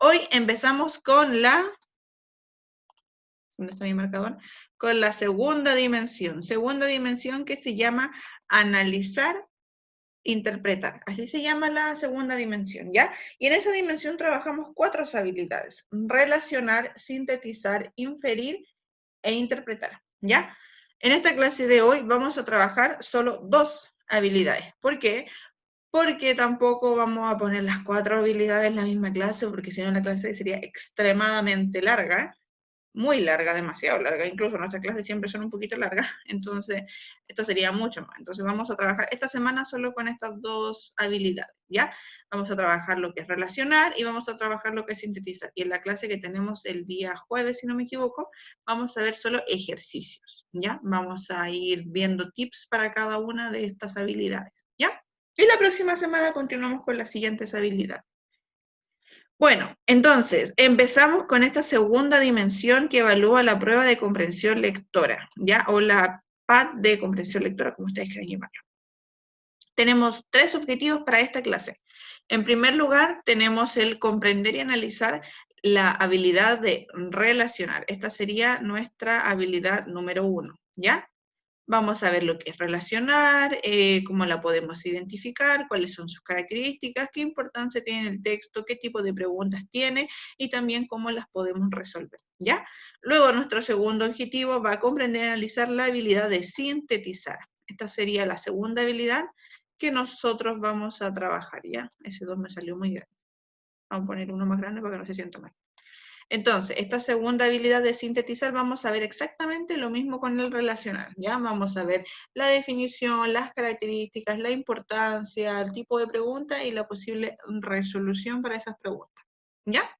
Hoy empezamos con la... ¿Dónde está mi marcador? Con la segunda dimensión. Segunda dimensión que se llama analizar, interpretar. Así se llama la segunda dimensión, ¿ya? Y en esa dimensión trabajamos 4 habilidades. Relacionar, sintetizar, inferir e interpretar, ¿ya? En esta clase de hoy vamos a trabajar solo 2 habilidades. ¿Por qué? Porque tampoco vamos a poner las 4 habilidades en la misma clase, porque si no la clase sería extremadamente larga, muy larga, demasiado larga, incluso nuestras clases siempre son un poquito largas, entonces esto sería mucho más. Entonces vamos a trabajar esta semana solo con estas 2 habilidades, ¿ya? Vamos a trabajar lo que es relacionar y vamos a trabajar lo que es sintetizar. Y en la clase que tenemos el día jueves, si no me equivoco, vamos a ver solo ejercicios, ¿ya? Vamos a ir viendo tips para cada una de estas habilidades, ¿ya? Y la próxima semana continuamos con las siguientes habilidades. Bueno, entonces, empezamos con esta segunda dimensión que evalúa la prueba de comprensión lectora, ¿ya? O la PAD de comprensión lectora, como ustedes quieran llamarlo. Tenemos 3 objetivos para esta clase. En primer lugar, tenemos el comprender y analizar la habilidad de relacionar. Esta sería nuestra habilidad número 1, ¿ya? Vamos a ver lo que es relacionar, cómo la podemos identificar, cuáles son sus características, qué importancia tiene el texto, qué tipo de preguntas tiene y también cómo las podemos resolver, ¿ya? Luego nuestro segundo objetivo va a comprender y analizar la habilidad de sintetizar. Esta sería la segunda habilidad que nosotros vamos a trabajar, ¿ya? Ese 2 me salió muy grande. Vamos a poner uno más grande para que no se sienta mal. Entonces, esta segunda habilidad de sintetizar vamos a ver exactamente lo mismo con el relacionar, ¿ya? Vamos a ver la definición, las características, la importancia, el tipo de pregunta y la posible resolución para esas preguntas, ¿ya?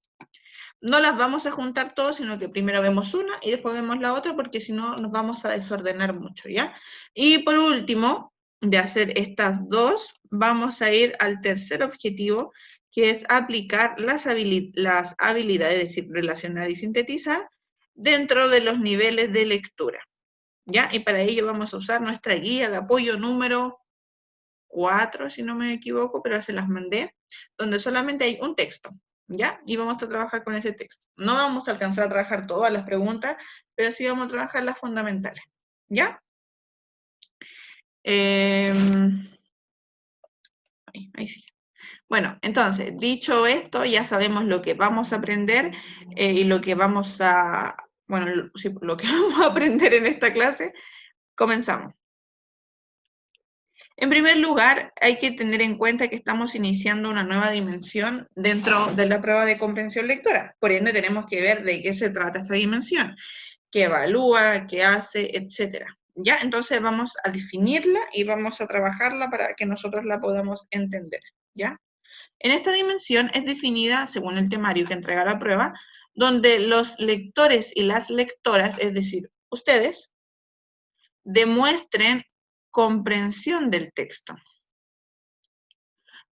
No las vamos a juntar todas, sino que primero vemos una y después vemos la otra, porque si no nos vamos a desordenar mucho, ¿ya? Y por último, de hacer estas 2, vamos a ir al tercer objetivo, que es aplicar las habilidades, es decir, relacionar y sintetizar, dentro de los niveles de lectura, ¿ya? Y para ello vamos a usar nuestra guía de apoyo número 4, si no me equivoco, pero se las mandé, donde solamente hay un texto, ¿ya? Y vamos a trabajar con ese texto. No vamos a alcanzar a trabajar todas las preguntas, pero sí vamos a trabajar las fundamentales, ¿ya? Ahí sí. Bueno, entonces, dicho esto, ya sabemos lo que vamos a aprender y lo que vamos a, bueno, sí, lo que vamos a aprender en esta clase. Comenzamos. En primer lugar, hay que tener en cuenta que estamos iniciando una nueva dimensión dentro de la prueba de comprensión lectora. Por ende, tenemos que ver de qué se trata esta dimensión, qué evalúa, qué hace, etcétera. ¿Ya? Entonces vamos a definirla y vamos a trabajarla para que nosotros la podamos entender, ¿ya? En esta dimensión es definida según el temario que entrega la prueba, donde los lectores y las lectoras, es decir, ustedes, demuestren comprensión del texto.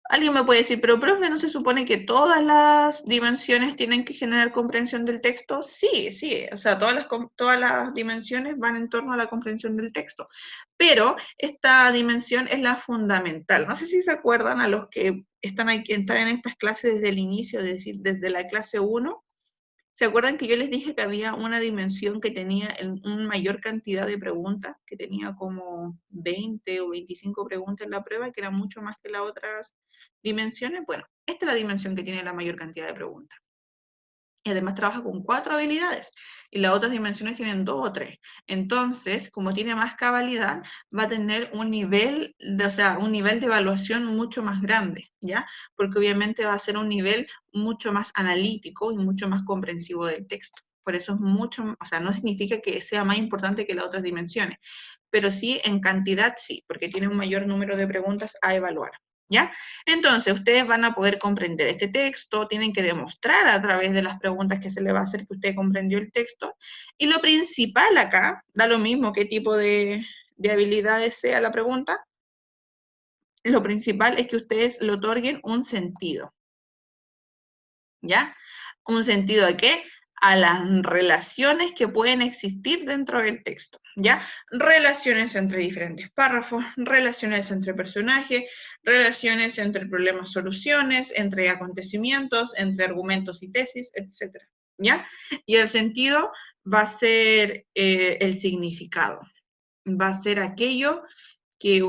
Alguien me puede decir, pero profe, ¿no se supone que todas las dimensiones tienen que generar comprensión del texto? Sí, sí, o sea, todas las dimensiones van en torno a la comprensión del texto, pero esta dimensión es la fundamental. No sé si se acuerdan a los que están en estas clases desde el inicio, es decir, desde la clase 1, ¿se acuerdan que yo les dije que había una dimensión que tenía una mayor cantidad de preguntas, que tenía como 20 o 25 preguntas en la prueba, que era mucho más que las otras dimensiones? Bueno, esta es la dimensión que tiene la mayor cantidad de preguntas. Y además trabaja con 4 habilidades, y las otras dimensiones tienen 2 o 3. Entonces, como tiene más cabalidad, va a tener un nivel de evaluación mucho más grande, ¿ya? Porque obviamente va a ser un nivel mucho más analítico y mucho más comprensivo del texto. Por eso es mucho, o sea, no significa que sea más importante que las otras dimensiones, pero sí en cantidad sí, porque tiene un mayor número de preguntas a evaluar, ¿ya? Entonces, ustedes van a poder comprender este texto, tienen que demostrar a través de las preguntas que se le va a hacer que usted comprendió el texto, y lo principal acá, da lo mismo qué tipo de habilidades sea la pregunta, lo principal es que ustedes le otorguen un sentido, ¿ya? ¿Un sentido a qué? a las relaciones que pueden existir dentro del texto, ¿ya? Relaciones entre diferentes párrafos, relaciones entre personajes, relaciones entre problemas, soluciones, entre acontecimientos, entre argumentos y tesis, etc., ¿ya? Y el sentido va a ser el significado, va a ser aquello que,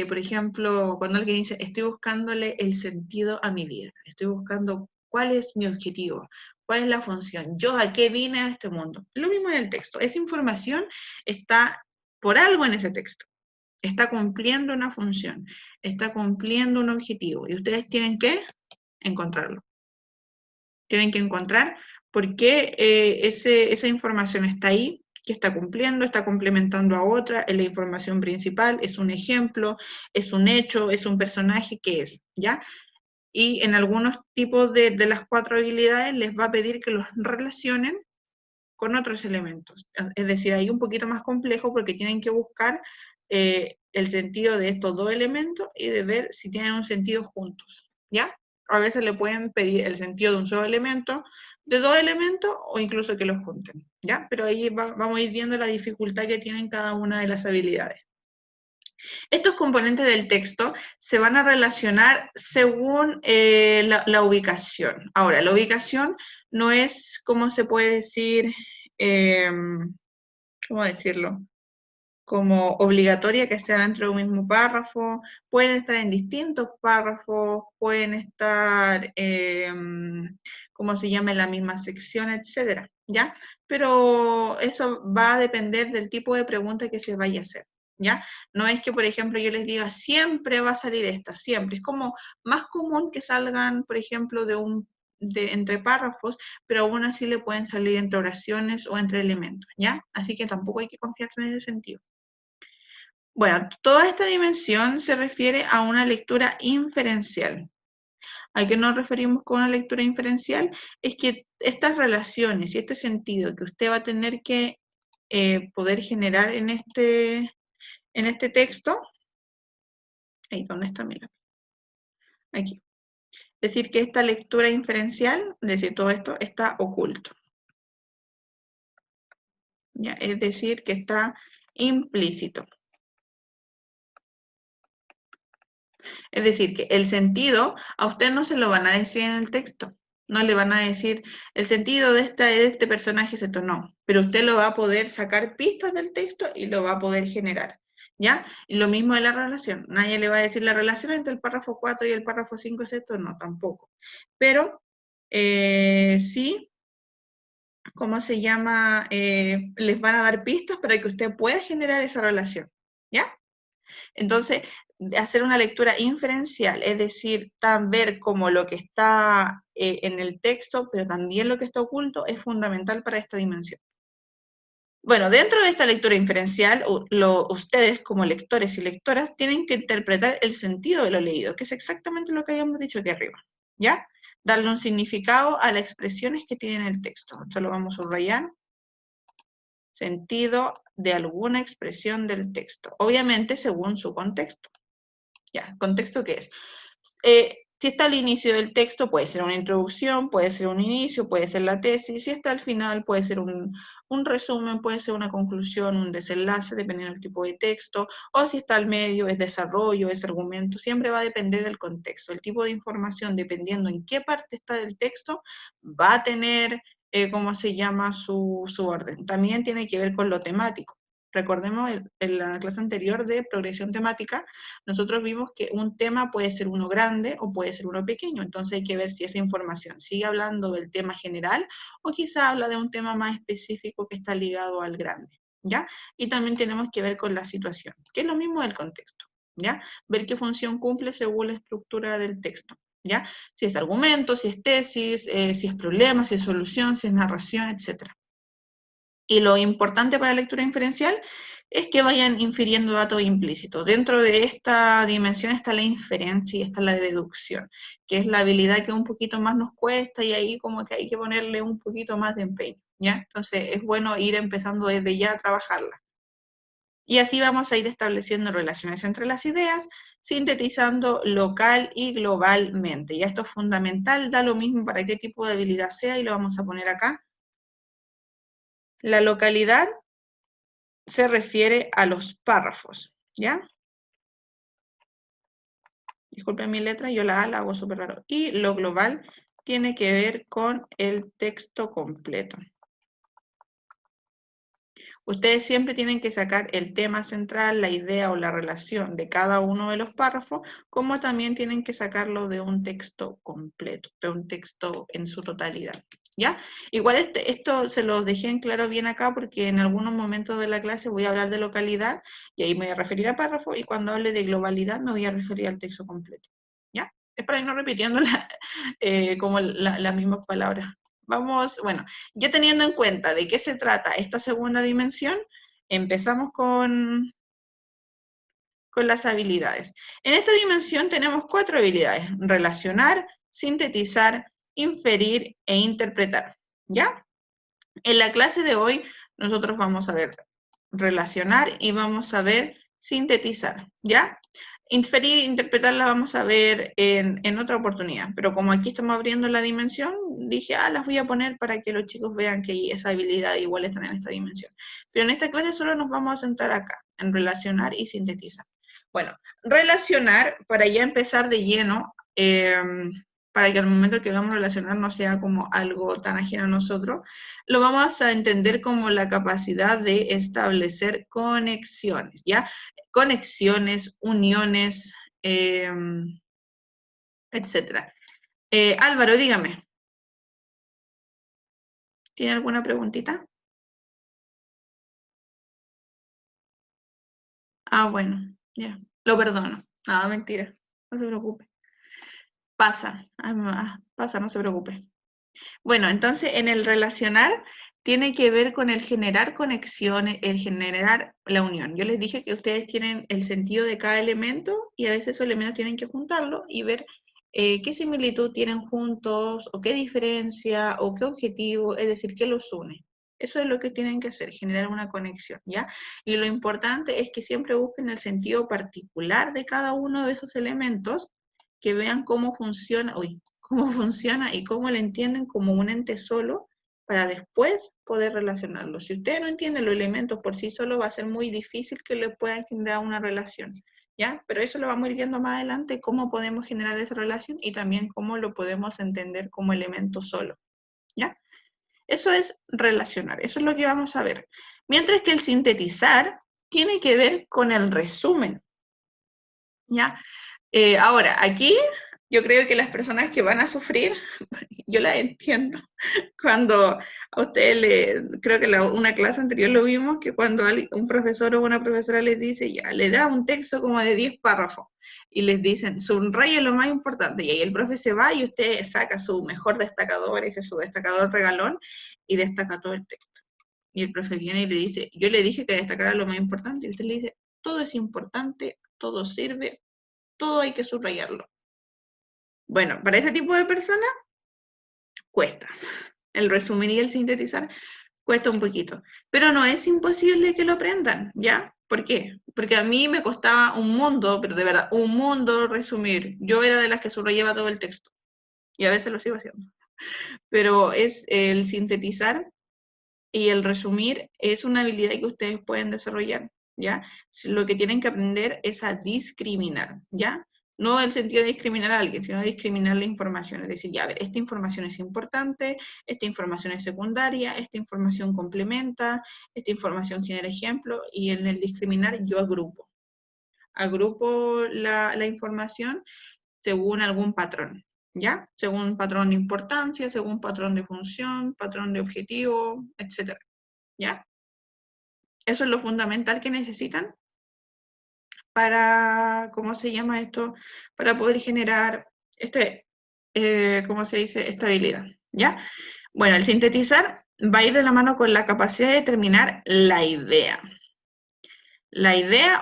por ejemplo, cuando alguien dice, estoy buscándole el sentido a mi vida, estoy buscando cuál es mi objetivo, cuál es la función, yo a qué vine a este mundo. Lo mismo en el texto, esa información está por algo en ese texto, está cumpliendo una función, está cumpliendo un objetivo, y ustedes tienen que encontrarlo. Tienen que encontrar por qué esa información está ahí, que está cumpliendo, está complementando a otra, es la información principal, es un ejemplo, es un hecho, es un personaje, ¿qué es? ¿Ya? Y en algunos tipos de las 4 habilidades les va a pedir que los relacionen con otros elementos. Es decir, ahí un poquito más complejo porque tienen que buscar el sentido de estos 2 elementos y de ver si tienen un sentido juntos, ¿ya? A veces le pueden pedir el sentido de un solo elemento, de 2 elementos o incluso que los junten, ¿ya? Pero ahí vamos a ir viendo la dificultad que tienen cada una de las habilidades. Estos componentes del texto se van a relacionar según la ubicación. Ahora, la ubicación no es, ¿cómo se puede decir? ¿Cómo decirlo? Como obligatoria que sea dentro de un mismo párrafo, pueden estar en distintos párrafos, pueden estar, ¿cómo se llama?, en la misma sección, etcétera, ¿ya? Pero eso va a depender del tipo de pregunta que se vaya a hacer, ¿ya? No es que, por ejemplo, yo les diga, siempre va a salir esta, siempre. Es como más común que salgan, por ejemplo, entre párrafos, pero aún así le pueden salir entre oraciones o entre elementos, ¿ya? Así que tampoco hay que confiarse en ese sentido. Bueno, toda esta dimensión se refiere a una lectura inferencial. ¿A qué nos referimos con una lectura inferencial? Es que estas relaciones y este sentido que usted va a tener que poder generar en este texto, ahí, ¿dónde está? Mira, aquí. Es decir, que esta lectura inferencial, es decir, todo esto está oculto. ¿Ya? Es decir, que está implícito. Es decir, que el sentido a usted no se lo van a decir en el texto. No le van a decir, el sentido de este personaje es esto, no. Pero usted lo va a poder sacar pistas del texto y lo va a poder generar. ¿Ya? Y lo mismo de la relación. Nadie le va a decir la relación entre el párrafo 4 y el párrafo 5 es esto, no, tampoco. Pero sí, ¿cómo se llama? Les van a dar pistas para que usted pueda generar esa relación. ¿Ya? Entonces, hacer una lectura inferencial, es decir, ver como lo que está en el texto, pero también lo que está oculto, es fundamental para esta dimensión. Bueno, dentro de esta lectura inferencial, ustedes como lectores y lectoras tienen que interpretar el sentido de lo leído, que es exactamente lo que habíamos dicho aquí arriba, ¿ya? Darle un significado a las expresiones que tiene el texto. Esto lo vamos a subrayar. Sentido de alguna expresión del texto, obviamente según su contexto. Ya, ¿contexto qué es? Si está al inicio del texto, puede ser una introducción, puede ser un inicio, puede ser la tesis. Si está al final, puede ser un resumen, puede ser una conclusión, un desenlace, dependiendo del tipo de texto. O si está al medio, es desarrollo, es argumento. Siempre va a depender del contexto. El tipo de información, dependiendo en qué parte está del texto, va a tener, ¿cómo se llama?, su orden. También tiene que ver con lo temático. Recordemos en la clase anterior de progresión temática, nosotros vimos que un tema puede ser uno grande o puede ser uno pequeño, entonces hay que ver si esa información sigue hablando del tema general o quizá habla de un tema más específico que está ligado al grande, ¿ya? Y también tenemos que ver con la situación, que es lo mismo del contexto, ¿ya? Ver qué función cumple según la estructura del texto, ¿ya? Si es argumento, si es tesis, si es problema, si es solución, si es narración, etc. Y lo importante para la lectura inferencial es que vayan infiriendo datos implícitos. Dentro de esta dimensión está la inferencia y está la deducción, que es la habilidad que un poquito más nos cuesta y ahí como que hay que ponerle un poquito más de empeño, ¿ya? Entonces es bueno ir empezando desde ya a trabajarla. Y así vamos a ir estableciendo relaciones entre las ideas, sintetizando local y globalmente. Ya esto es fundamental, da lo mismo para qué tipo de habilidad sea y lo vamos a poner acá La localidad se refiere a los párrafos, ¿ya? Disculpen mi letra, yo la A la hago súper raro. Y lo global tiene que ver con el texto completo. Ustedes siempre tienen que sacar el tema central, la idea o la relación de cada uno de los párrafos, como también tienen que sacarlo de un texto completo, de un texto en su totalidad. ¿Ya? Igual esto se los dejé en claro bien acá porque en algunos momentos de la clase voy a hablar de localidad y ahí me voy a referir a párrafo y cuando hable de globalidad me voy a referir al texto completo. ¿Ya? Es para ir no repitiendo como las mismas palabras. Vamos, bueno, ya teniendo en cuenta de qué se trata esta segunda dimensión, empezamos con las habilidades. En esta dimensión tenemos 4 habilidades: relacionar, sintetizar, inferir e interpretar. ¿Ya? En la clase de hoy nosotros vamos a ver relacionar y vamos a ver sintetizar. ¿Ya? Inferir e interpretar la vamos a ver en otra oportunidad, pero como aquí estamos abriendo la dimensión, dije, las voy a poner para que los chicos vean que esa habilidad igual están en esta dimensión. Pero en esta clase solo nos vamos a centrar acá, en relacionar y sintetizar. Bueno, relacionar, para ya empezar de lleno, para que al momento que vamos a relacionar no sea como algo tan ajeno a nosotros, lo vamos a entender como la capacidad de establecer conexiones, ¿ya? Conexiones, uniones, etcétera. Álvaro, dígame, ¿tiene alguna preguntita? Bueno, ya, lo perdono. Nada, mentira, no se preocupe. Pasa, pasa, no se preocupe. Bueno, entonces en el relacionar tiene que ver con el generar conexiones, el generar la unión. Yo les dije que ustedes tienen el sentido de cada elemento y a veces esos elementos tienen que juntarlo y ver qué similitud tienen juntos o qué diferencia o qué objetivo, es decir, qué los une. Eso es lo que tienen que hacer, generar una conexión, ¿ya? Y lo importante es que siempre busquen el sentido particular de cada uno de esos elementos, que vean cómo funciona, cómo funciona y cómo lo entienden como un ente solo para después poder relacionarlo. Si usted no entiende los elementos por sí solo, va a ser muy difícil que le puedan generar una relación, ¿ya? Pero eso lo vamos a ir viendo más adelante, cómo podemos generar esa relación y también cómo lo podemos entender como elemento solo, ¿ya? Eso es relacionar, eso es lo que vamos a ver. Mientras que el sintetizar tiene que ver con el resumen, ¿ya? Ahora, aquí yo creo que las personas que van a sufrir, yo las entiendo. Cuando a ustedes, creo que una clase anterior lo vimos, que cuando un profesor o una profesora les dice, ya, le da un texto como de 10 párrafos, y les dicen, subraya lo más importante, y ahí el profe se va y usted saca su mejor destacador, ese es su destacador regalón, y destaca todo el texto. Y el profe viene y le dice, yo le dije que destacara lo más importante, y usted le dice, todo es importante, todo sirve, todo hay que subrayarlo. Bueno, para ese tipo de personas, cuesta. El resumir y el sintetizar cuesta un poquito. Pero no es imposible que lo aprendan, ¿ya? ¿Por qué? Porque a mí me costaba un mundo, pero de verdad, un mundo resumir. Yo era de las que subrayaba todo el texto. Y a veces lo sigo haciendo. Pero es el sintetizar y el resumir es una habilidad que ustedes pueden desarrollar, ¿ya? Lo que tienen que aprender es a discriminar, ¿ya? No el sentido de discriminar a alguien, sino de discriminar la información. Es decir, ya, a ver, esta información es importante, esta información es secundaria, esta información complementa, esta información genera ejemplo, y en el discriminar yo agrupo. Agrupo la información según algún patrón, ¿ya? Según un patrón de importancia, según patrón de función, patrón de objetivo, etc. ¿Ya? Eso es lo fundamental que necesitan para, ¿cómo se llama esto? Para poder generar ¿cómo se dice? Estabilidad, ¿ya? Bueno, el sintetizar va a ir de la mano con la capacidad de determinar la idea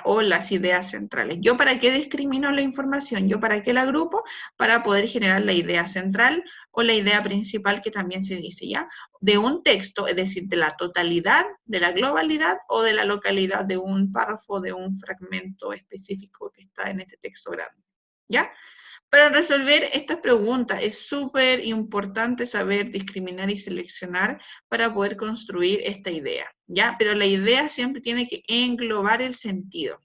o las ideas centrales. ¿Yo para qué discrimino la información? ¿Yo para qué la agrupo? Para poder generar la idea central o la idea principal, que también se dice, ¿ya? De un texto, es decir, de la totalidad, de la globalidad o de la localidad de un párrafo, de un fragmento específico que está en este texto grande, ¿ya? Para resolver estas preguntas es súper importante saber discriminar y seleccionar para poder construir esta idea, ¿ya? Pero la idea siempre tiene que englobar el sentido.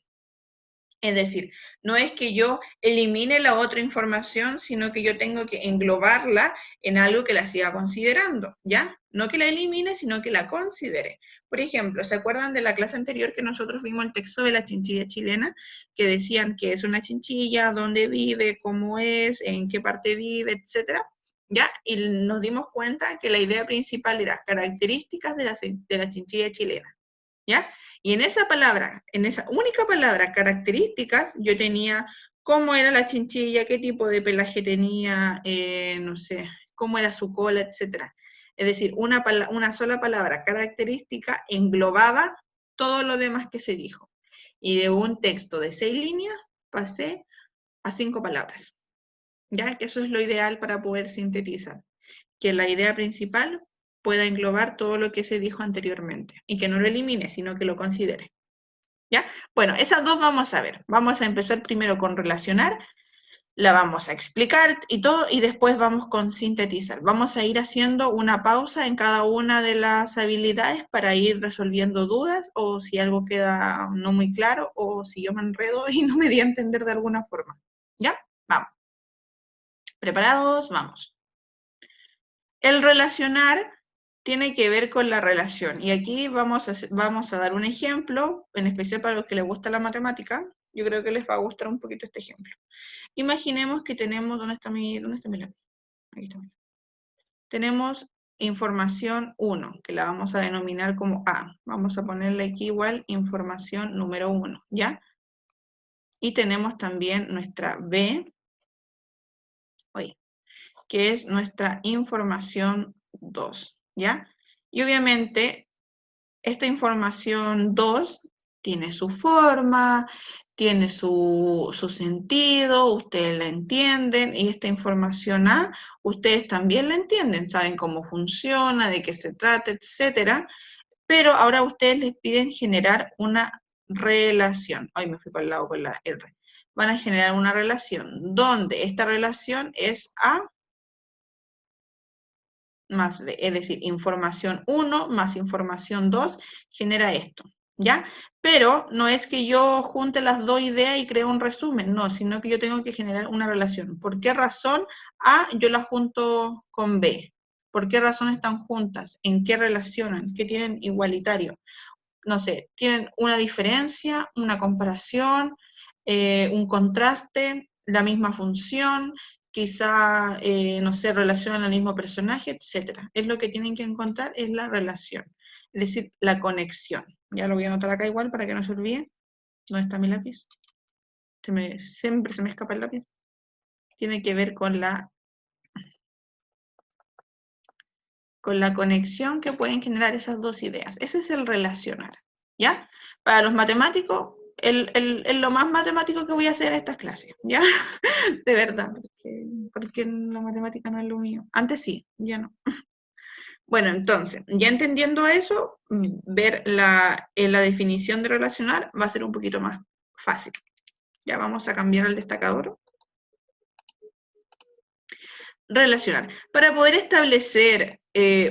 Es decir, no es que yo elimine la otra información, sino que yo tengo que englobarla en algo que la siga considerando, ¿ya? No que la elimine, sino que la considere. Por ejemplo, ¿se acuerdan de la clase anterior que nosotros vimos el texto de la chinchilla chilena? Que decían que es una chinchilla, dónde vive, cómo es, en qué parte vive, etcétera, ¿ya? Y nos dimos cuenta que la idea principal era características de la chinchilla chilena, ¿ya? Y en esa palabra, en esa única palabra, características, yo tenía cómo era la chinchilla, qué tipo de pelaje tenía, no sé, cómo era su cola, etc. Es decir, una sola palabra, característica, englobaba todo lo demás que se dijo. Y de un texto de 6 líneas, pasé a 5 palabras. ¿Ya? Que eso es lo ideal para poder sintetizar. Que la idea principal pueda englobar todo lo que se dijo anteriormente y que no lo elimine, sino que lo considere. ¿Ya? Bueno, esas dos vamos a ver. Vamos a empezar primero con relacionar, la vamos a explicar y todo, y después vamos con sintetizar. Vamos a ir haciendo una pausa en cada una de las habilidades para ir resolviendo dudas o si algo queda no muy claro o si yo me enredo y no me di a entender de alguna forma. ¿Ya? Vamos. ¿Preparados? Vamos. El relacionar tiene que ver con la relación. Y aquí vamos a dar un ejemplo, en especial para los que les gusta la matemática. Yo creo que les va a gustar un poquito este ejemplo. Imaginemos que tenemos, ¿dónde está mi lápiz? Aquí está. Tenemos información 1, que la vamos a denominar como A. Vamos a ponerle aquí igual información número 1, ¿ya? Y tenemos también nuestra B, que es nuestra información 2, ¿ya? Y obviamente esta información 2 tiene su forma, tiene su sentido, ustedes la entienden, y esta información A, ustedes también la entienden, saben cómo funciona, de qué se trata, etcétera, pero ahora ustedes les piden generar una relación. Ay, me fui para el lado con la R. Van a generar una relación, donde esta relación es A más B, es decir, información 1 más información 2 genera esto, ¿ya? Pero no es que yo junte las dos ideas y creo un resumen, no, sino que yo tengo que generar una relación. ¿Por qué razón A yo la junto con B? ¿Por qué razón están juntas? ¿En qué relacionan? ¿Qué tienen igualitario? No sé, tienen una diferencia, una comparación, un contraste, la misma función, quizá, no sé, relacionan al mismo personaje, etc. Es lo que tienen que encontrar, es la relación, es decir, la conexión. Ya lo voy a anotar acá igual para que no se olvide. ¿Dónde está mi lápiz? Siempre se me escapa el lápiz. Tiene que ver con la conexión que pueden generar esas dos ideas. Ese es el relacionar, ¿ya? Para los matemáticos, lo más matemático que voy a hacer en estas clases, ¿ya? De verdad, porque la matemática no es lo mío. Antes sí, ya no. Bueno, entonces, ya entendiendo eso, ver la definición de relacionar va a ser un poquito más fácil. Ya vamos a cambiar el destacador. Relacionar. Para poder establecer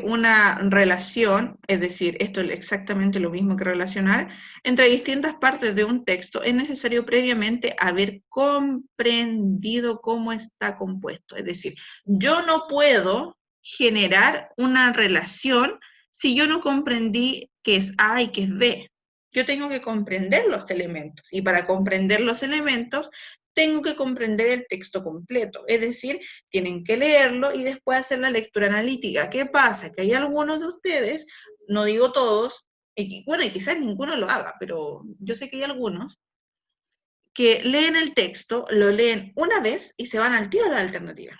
una relación, es decir, esto es exactamente lo mismo que relacionar, entre distintas partes de un texto, es necesario previamente haber comprendido cómo está compuesto. Es decir, yo no puedo generar una relación si yo no comprendí qué es A y qué es B. Yo tengo que comprender los elementos, y para comprender los elementos tengo que comprender el texto completo, es decir, tienen que leerlo y después hacer la lectura analítica. ¿Qué pasa? Que hay algunos de ustedes, no digo todos, y bueno, y quizás ninguno lo haga, pero yo sé que hay algunos que leen el texto, lo leen una vez y se van al tiro a la alternativa.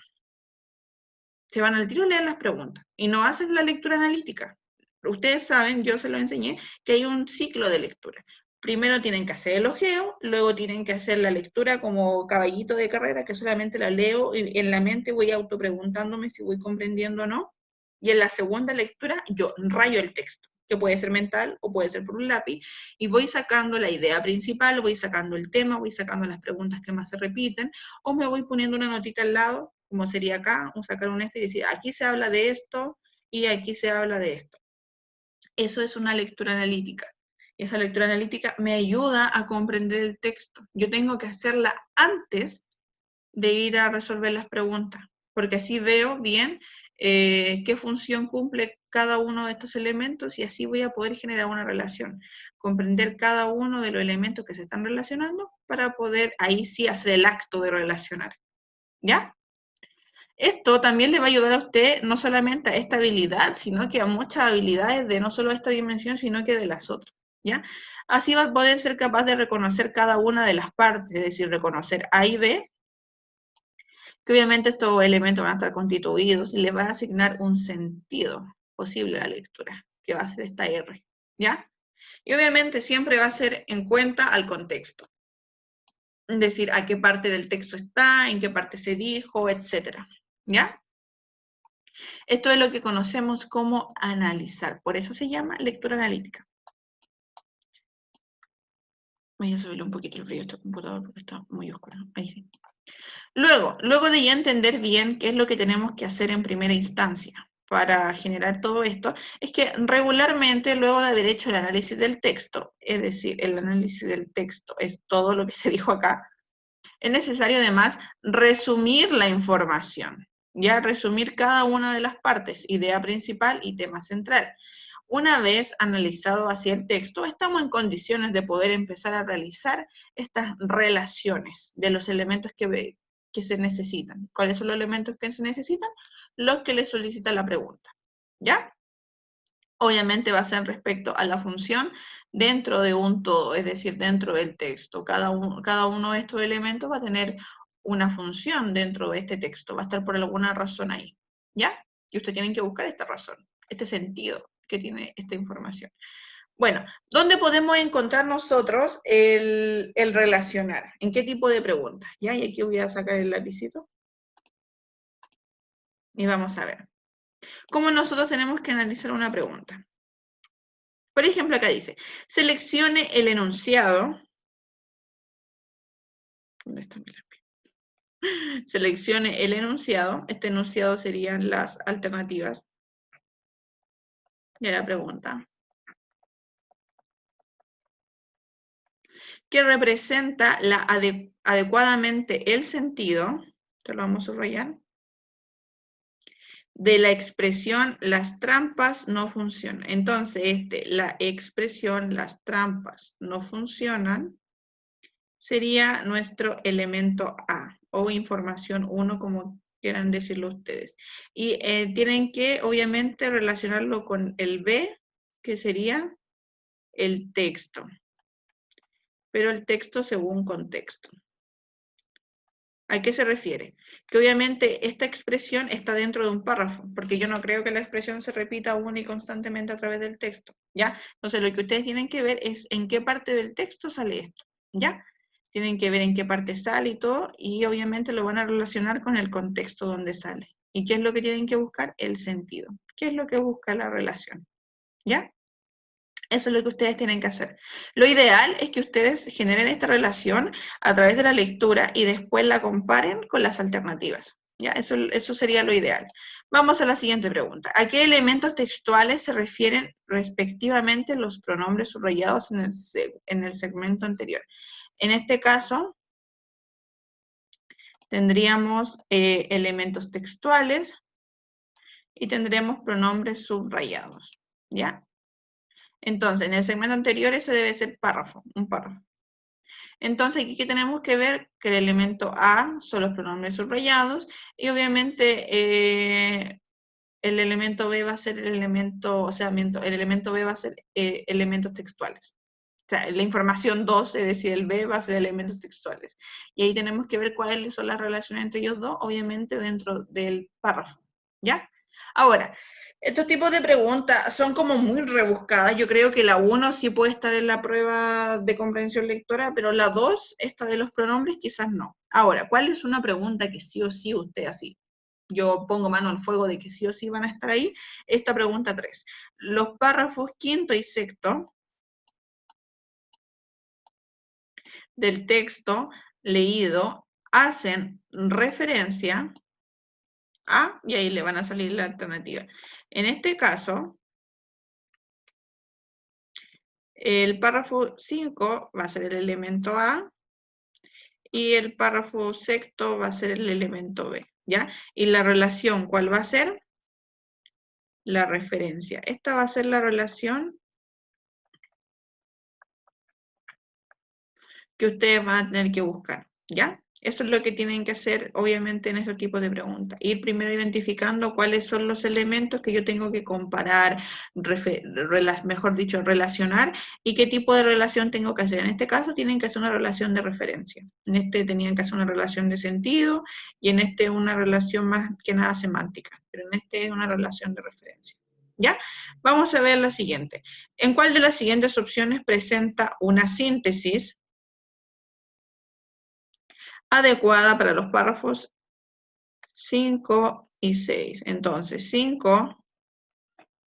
Se van al tiro a leer las preguntas y no hacen la lectura analítica. Ustedes saben, yo se lo enseñé, que hay un ciclo de lectura. Primero tienen que hacer el ojeo, luego tienen que hacer la lectura como caballito de carrera, que solamente la leo y en la mente voy autopreguntándome si voy comprendiendo o no. Y en la segunda lectura yo rayo el texto. que puede ser mental o puede ser por un lápiz, y voy sacando la idea principal, voy sacando el tema, voy sacando las preguntas que más se repiten, o me voy poniendo una notita al lado, como sería acá, o sacar un y decir, aquí se habla de esto y aquí se habla de esto. Eso es una lectura analítica. Esa lectura analítica me ayuda a comprender el texto. Yo tengo que hacerla antes de ir a resolver las preguntas, porque así veo bien qué función cumple cada uno de estos elementos y así voy a poder generar una relación, comprender cada uno de los elementos que se están relacionando para poder ahí sí hacer el acto de relacionar. ¿Ya? Esto también le va a ayudar a usted no solamente a esta habilidad, sino que a muchas habilidades de no solo esta dimensión, sino que de las otras, ¿ya? Así va a poder ser capaz de reconocer cada una de las partes, es decir, reconocer A y B, que obviamente estos elementos van a estar constituidos y le va a asignar un sentido posible a la lectura, que va a ser esta R, ¿ya? Y obviamente siempre va a ser en cuenta al contexto, es decir, a qué parte del texto está, en qué parte se dijo, etcétera, ¿ya? Esto es lo que conocemos como analizar, por eso se llama lectura analítica. Voy a subirle un poquito el brillo a este computador porque está muy oscuro, ahí sí. Luego de ya entender bien qué es lo que tenemos que hacer en primera instancia para generar todo esto, es que regularmente, luego de haber hecho el análisis del texto, es decir, el análisis del texto es todo lo que se dijo acá, es necesario además resumir la información, ya resumir cada una de las partes, idea principal y tema central. Una vez analizado así el texto, estamos en condiciones de poder empezar a realizar estas relaciones de los elementos que se necesitan. ¿Cuáles son los elementos que se necesitan? Los que le solicita la pregunta, ¿ya? Obviamente va a ser respecto a la función dentro de un todo, es decir, dentro del texto. Cada uno de estos elementos va a tener una función dentro de este texto, va a estar por alguna razón ahí, ¿ya? Y usted tiene que buscar esta razón, este sentido que tiene esta información. Bueno, ¿dónde podemos encontrar nosotros el relacionar? ¿En qué tipo de preguntas? ¿Ya? Y aquí voy a sacar el lapicito. Y vamos a ver. ¿Cómo nosotros tenemos que analizar una pregunta? Por ejemplo, acá dice, seleccione el enunciado. ¿Dónde está mi lápiz? Seleccione el enunciado. Este enunciado serían las alternativas de la pregunta, que representa adecuadamente el sentido, esto lo vamos a subrayar, de la expresión las trampas no funcionan. Entonces, la expresión las trampas no funcionan, sería nuestro elemento A, o información 1, como quieran decirlo ustedes. Y tienen que, obviamente, relacionarlo con el B, que sería el texto. Pero el texto según contexto. ¿A qué se refiere? Que obviamente esta expresión está dentro de un párrafo, porque yo no creo que la expresión se repita una y constantemente a través del texto, ¿ya? Entonces lo que ustedes tienen que ver es en qué parte del texto sale esto, ¿ya? Tienen que ver en qué parte sale y todo, y obviamente lo van a relacionar con el contexto donde sale. ¿Y qué es lo que tienen que buscar? El sentido. ¿Qué es lo que busca la relación? ¿Ya? Eso es lo que ustedes tienen que hacer. Lo ideal es que ustedes generen esta relación a través de la lectura y después la comparen con las alternativas. ¿Ya? Eso sería lo ideal. Vamos a la siguiente pregunta. ¿A qué elementos textuales se refieren respectivamente los pronombres subrayados en el segmento anterior? En este caso, tendríamos elementos textuales y tendremos pronombres subrayados. ¿Ya? Entonces, en el segmento anterior ese debe ser párrafo, un párrafo. Entonces, aquí que tenemos que ver que el elemento A son los pronombres subrayados y obviamente el elemento B va a ser el elemento, o sea, el elemento B va a ser elementos textuales. O sea, la información 2, es decir, el B va a ser elementos textuales. Y ahí tenemos que ver cuáles son las relaciones entre ellos dos, obviamente dentro del párrafo. ¿Ya? Ahora, estos tipos de preguntas son como muy rebuscadas. Yo creo que la 1 sí puede estar en la prueba de comprensión lectora, pero la 2, esta de los pronombres, quizás no. Ahora, ¿cuál es una pregunta que sí o sí usted así yo pongo mano al fuego de que sí o sí van a estar ahí, esta pregunta 3. Los párrafos quinto y sexto del texto leído hacen referencia a, y ahí le van a salir la alternativa. En este caso, el párrafo 5 va a ser el elemento A y el párrafo sexto va a ser el elemento B, ¿ya? Y la relación, ¿cuál va a ser? La referencia. Esta va a ser la relación que ustedes van a tener que buscar, ¿ya? Eso es lo que tienen que hacer, obviamente, en este tipo de preguntas. Ir primero identificando cuáles son los elementos que yo tengo que comparar, mejor dicho, relacionar, y qué tipo de relación tengo que hacer. En este caso, tienen que hacer una relación de referencia. En este tenían que hacer una relación de sentido, y en este una relación más que nada semántica. Pero en este es una relación de referencia. ¿Ya? Vamos a ver la siguiente. ¿En cuál de las siguientes opciones presenta una síntesis adecuada para los párrafos 5 y 6? Entonces, 5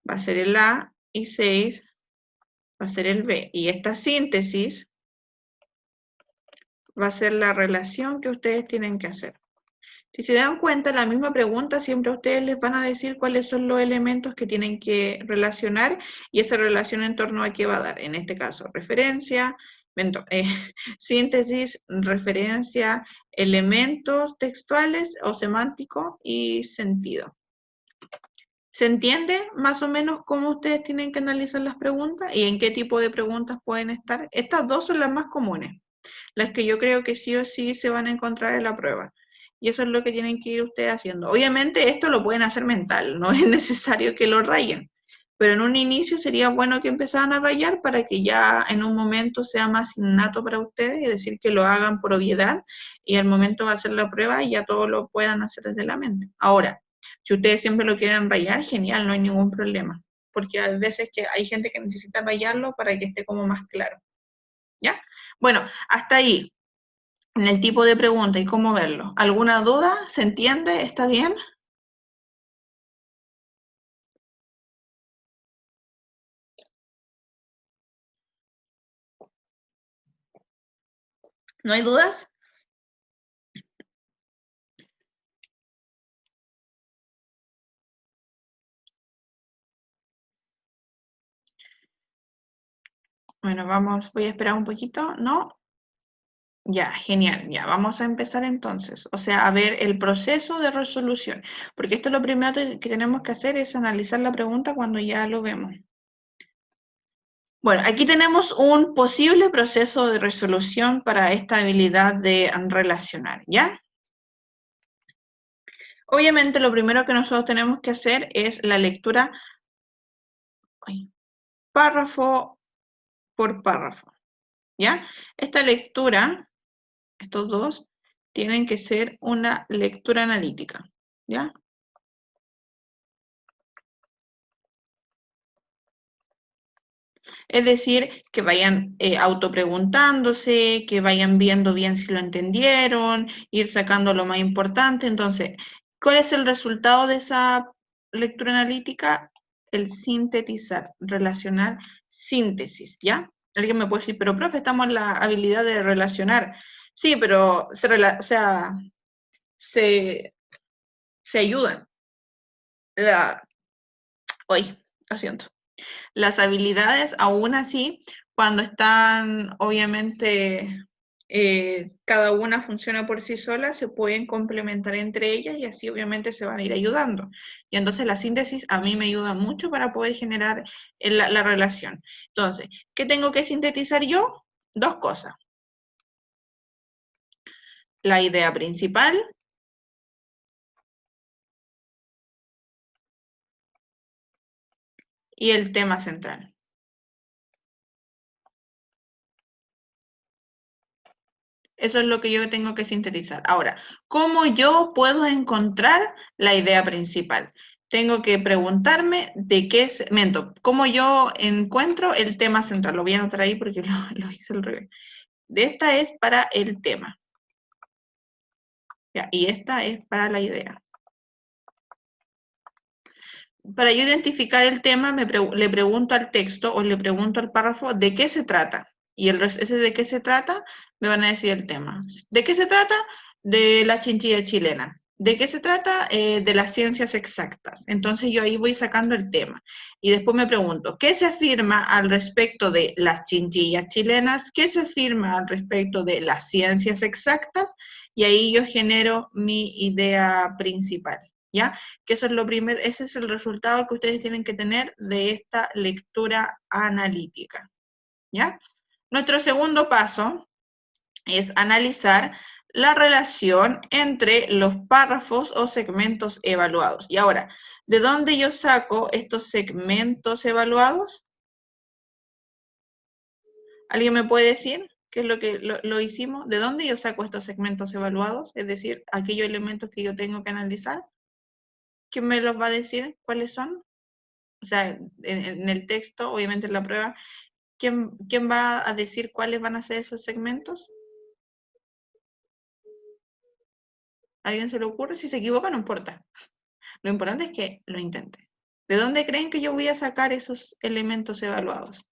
va a ser el A y 6 va a ser el B. Y esta síntesis va a ser la relación que ustedes tienen que hacer. Si se dan cuenta, la misma pregunta siempre a ustedes les van a decir cuáles son los elementos que tienen que relacionar y esa relación en torno a qué va a dar. En este caso, referencia, síntesis, referencia, elementos textuales o semánticos y sentido. ¿Se entiende más o menos cómo ustedes tienen que analizar las preguntas y en qué tipo de preguntas pueden estar? Estas dos son las más comunes, las que yo creo que sí o sí se van a encontrar en la prueba. Y eso es lo que tienen que ir ustedes haciendo. Obviamente esto lo pueden hacer mental, no es necesario que lo rayen. Pero en un inicio sería bueno que empezaran a rayar para que ya en un momento sea más innato para ustedes, es decir, que lo hagan por obviedad y al momento de hacer la prueba ya todo lo puedan hacer desde la mente. Ahora, si ustedes siempre lo quieren rayar, genial, no hay ningún problema. Porque hay veces que hay gente que necesita rayarlo para que esté como más claro. ¿Ya? Bueno, hasta ahí, en el tipo de pregunta y cómo verlo. ¿Alguna duda? ¿Se entiende? ¿Está bien? ¿No hay dudas? Bueno, voy a esperar un poquito, ¿no? Ya, genial, ya, vamos a empezar entonces. O sea, a ver el proceso de resolución, porque esto lo primero que tenemos que hacer es analizar la pregunta cuando ya lo vemos. Bueno, aquí tenemos un posible proceso de resolución para esta habilidad de relacionar, ¿ya? Obviamente lo primero que nosotros tenemos que hacer es la lectura párrafo por párrafo, ¿ya? Esta lectura, estos dos, tienen que ser una lectura analítica, ¿ya? Es decir, que vayan autopreguntándose, que vayan viendo bien si lo entendieron, ir sacando lo más importante. Entonces, ¿cuál es el resultado de esa lectura analítica? El sintetizar, relacionar, síntesis, ¿ya? Alguien me puede decir, pero profe, estamos en la habilidad de relacionar. Sí, pero se ayudan. Hoy, lo siento. Las habilidades, aún así, cuando están, obviamente, cada una funciona por sí sola, se pueden complementar entre ellas y así obviamente se van a ir ayudando. Y entonces la síntesis a mí me ayuda mucho para poder generar la relación. Entonces, ¿qué tengo que sintetizar yo? Dos cosas. La idea principal y el tema central. Eso es lo que yo tengo que sintetizar. Ahora, ¿cómo yo puedo encontrar la idea principal? Tengo que preguntarme de qué segmento, cómo yo encuentro el tema central. Lo voy a anotar ahí porque lo hice al revés. De esta es para el tema. Ya, y esta es para la idea. para yo identificar el tema, le pregunto al texto o le pregunto al párrafo de qué se trata. Y ese de qué se trata, me van a decir el tema. ¿De qué se trata? De la chinchilla chilena. ¿De qué se trata? De las ciencias exactas. Entonces yo ahí voy sacando el tema. Y después me pregunto, ¿qué se afirma al respecto de las chinchillas chilenas? ¿Qué se afirma al respecto de las ciencias exactas? Y ahí yo genero mi idea principal, ¿ya? Que eso es lo primero, ese es el resultado que ustedes tienen que tener de esta lectura analítica, ¿ya? Nuestro segundo paso es analizar la relación entre los párrafos o segmentos evaluados. Y ahora, ¿de dónde yo saco estos segmentos evaluados? ¿Alguien me puede decir qué es lo que lo hicimos? ¿De dónde yo saco estos segmentos evaluados? Es decir, aquellos elementos que yo tengo que analizar. ¿Quién me los va a decir cuáles son? O sea, en el texto, obviamente en la prueba, ¿quién va a decir cuáles van a ser esos segmentos? ¿A alguien se le ocurre? Si se equivoca, no importa. Lo importante es que lo intente. ¿De dónde creen que yo voy a sacar esos elementos evaluados?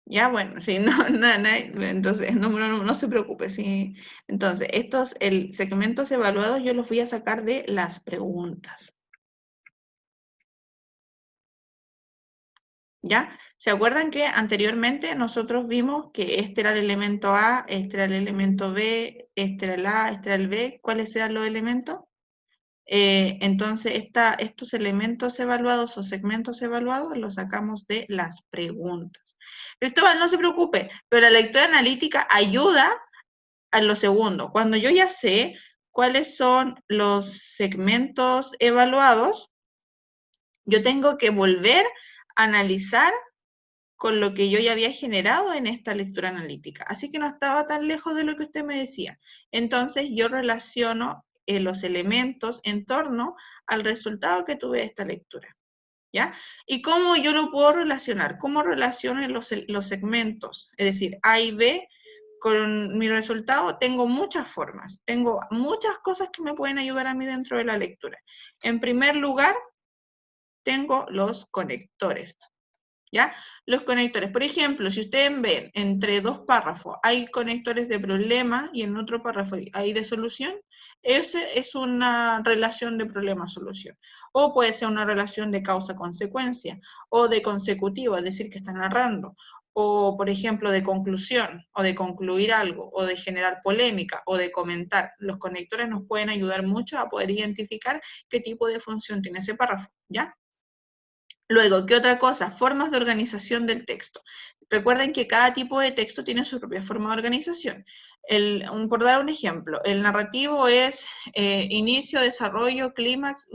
Ya, bueno, sí, entonces no se preocupe, sí. Entonces, estos segmentos evaluados yo los voy a sacar de las preguntas. ¿Ya? ¿Se acuerdan que anteriormente nosotros vimos que este era el elemento A, este era el elemento B, este era el A, este era el B? ¿Cuáles eran los elementos? Entonces, estos elementos evaluados o segmentos evaluados los sacamos de las preguntas. Cristóbal, no se preocupe, pero la lectura analítica ayuda a lo segundo. Cuando yo ya sé cuáles son los segmentos evaluados, yo tengo que volver a analizar con lo que yo ya había generado en esta lectura analítica. Así que no estaba tan lejos de lo que usted me decía. Entonces yo relaciono los elementos en torno al resultado que tuve de esta lectura, ¿ya? ¿Y cómo yo lo puedo relacionar? ¿Cómo relaciono los segmentos? Es decir, A y B con mi resultado. Tengo muchas formas, tengo muchas cosas que me pueden ayudar a mí dentro de la lectura. En primer lugar, tengo los conectores. ¿Ya? Los conectores. Por ejemplo, si ustedes ven entre dos párrafos hay conectores de problema y en otro párrafo hay de solución, ese es una relación de problema-solución. O puede ser una relación de causa-consecuencia, o de consecutivo, es decir, que está narrando, o por ejemplo de conclusión, o de concluir algo, o de generar polémica, o de comentar. Los conectores nos pueden ayudar mucho a poder identificar qué tipo de función tiene ese párrafo, ¿ya? Luego, ¿qué otra cosa? Formas de organización del texto. Recuerden que cada tipo de texto tiene su propia forma de organización. Por dar un ejemplo, el narrativo es inicio, desarrollo, clímax,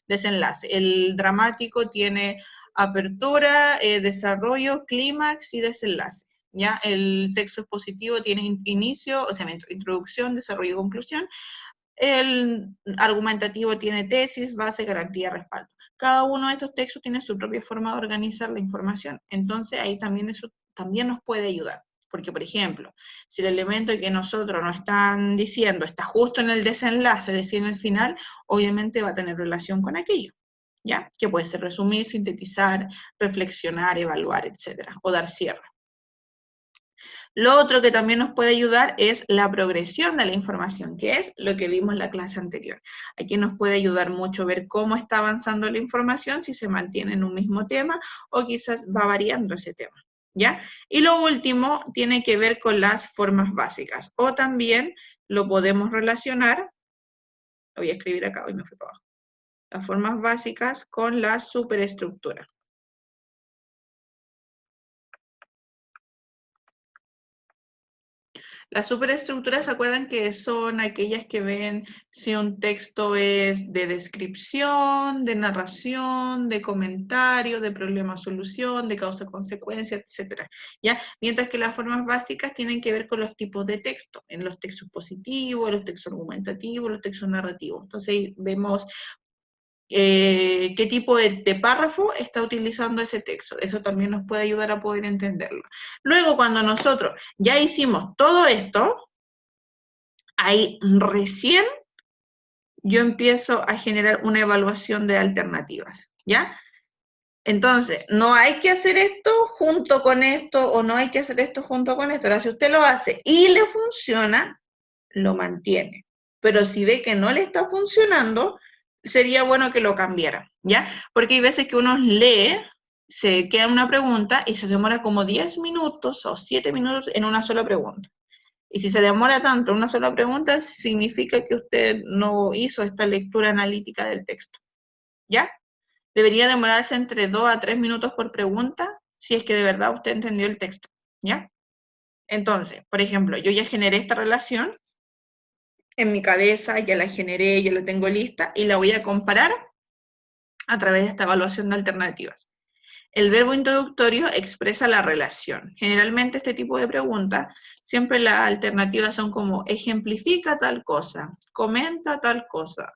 desenlace. El dramático tiene apertura, desarrollo, clímax y desenlace. ¿Ya? El texto expositivo tiene inicio, o sea, introducción, desarrollo y conclusión. El argumentativo tiene tesis, base, garantía, respaldo. Cada uno de estos textos tiene su propia forma de organizar la información. Entonces, ahí también eso también nos puede ayudar. Porque, por ejemplo, si el elemento que nosotros nos están diciendo está justo en el desenlace, es decir, en el final, obviamente va a tener relación con aquello, ¿ya? Que puede ser resumir, sintetizar, reflexionar, evaluar, etcétera, o dar cierre. Lo otro que también nos puede ayudar es la progresión de la información, que es lo que vimos en la clase anterior. Aquí nos puede ayudar mucho ver cómo está avanzando la información, si se mantiene en un mismo tema o quizás va variando ese tema, ¿ya? Y lo último tiene que ver con las formas básicas, o también lo podemos relacionar, lo voy a escribir acá, hoy me fui para abajo, las formas básicas con la superestructura. Las superestructuras, ¿se acuerdan que son aquellas que ven si un texto es de descripción, de narración, de comentario, de problema-solución, de causa-consecuencia, etcétera? ¿Ya? Mientras que las formas básicas tienen que ver con los tipos de texto, en los textos positivos, los textos argumentativos, los textos narrativos. Entonces ahí vemos qué tipo de párrafo está utilizando ese texto. Eso también nos puede ayudar a poder entenderlo. Luego, cuando nosotros ya hicimos todo esto, ahí recién yo empiezo a generar una evaluación de alternativas, ¿ya? Entonces, no hay que hacer esto junto con esto o no hay que hacer esto junto con esto. Ahora, si usted lo hace y le funciona, lo mantiene. Pero si ve que no le está funcionando, sería bueno que lo cambiara, ¿ya? Porque hay veces que uno lee, se queda en una pregunta y se demora como 10 minutos o 7 minutos en una sola pregunta. Y si se demora tanto en una sola pregunta, significa que usted no hizo esta lectura analítica del texto, ¿ya? Debería demorarse entre 2 a 3 minutos por pregunta, si es que de verdad usted entendió el texto, ¿ya? Entonces, por ejemplo, yo ya generé esta relación en mi cabeza, ya la generé, ya la tengo lista, y la voy a comparar a través de esta evaluación de alternativas. El verbo introductorio expresa la relación. Generalmente este tipo de preguntas, siempre las alternativas son como ejemplifica tal cosa, comenta tal cosa,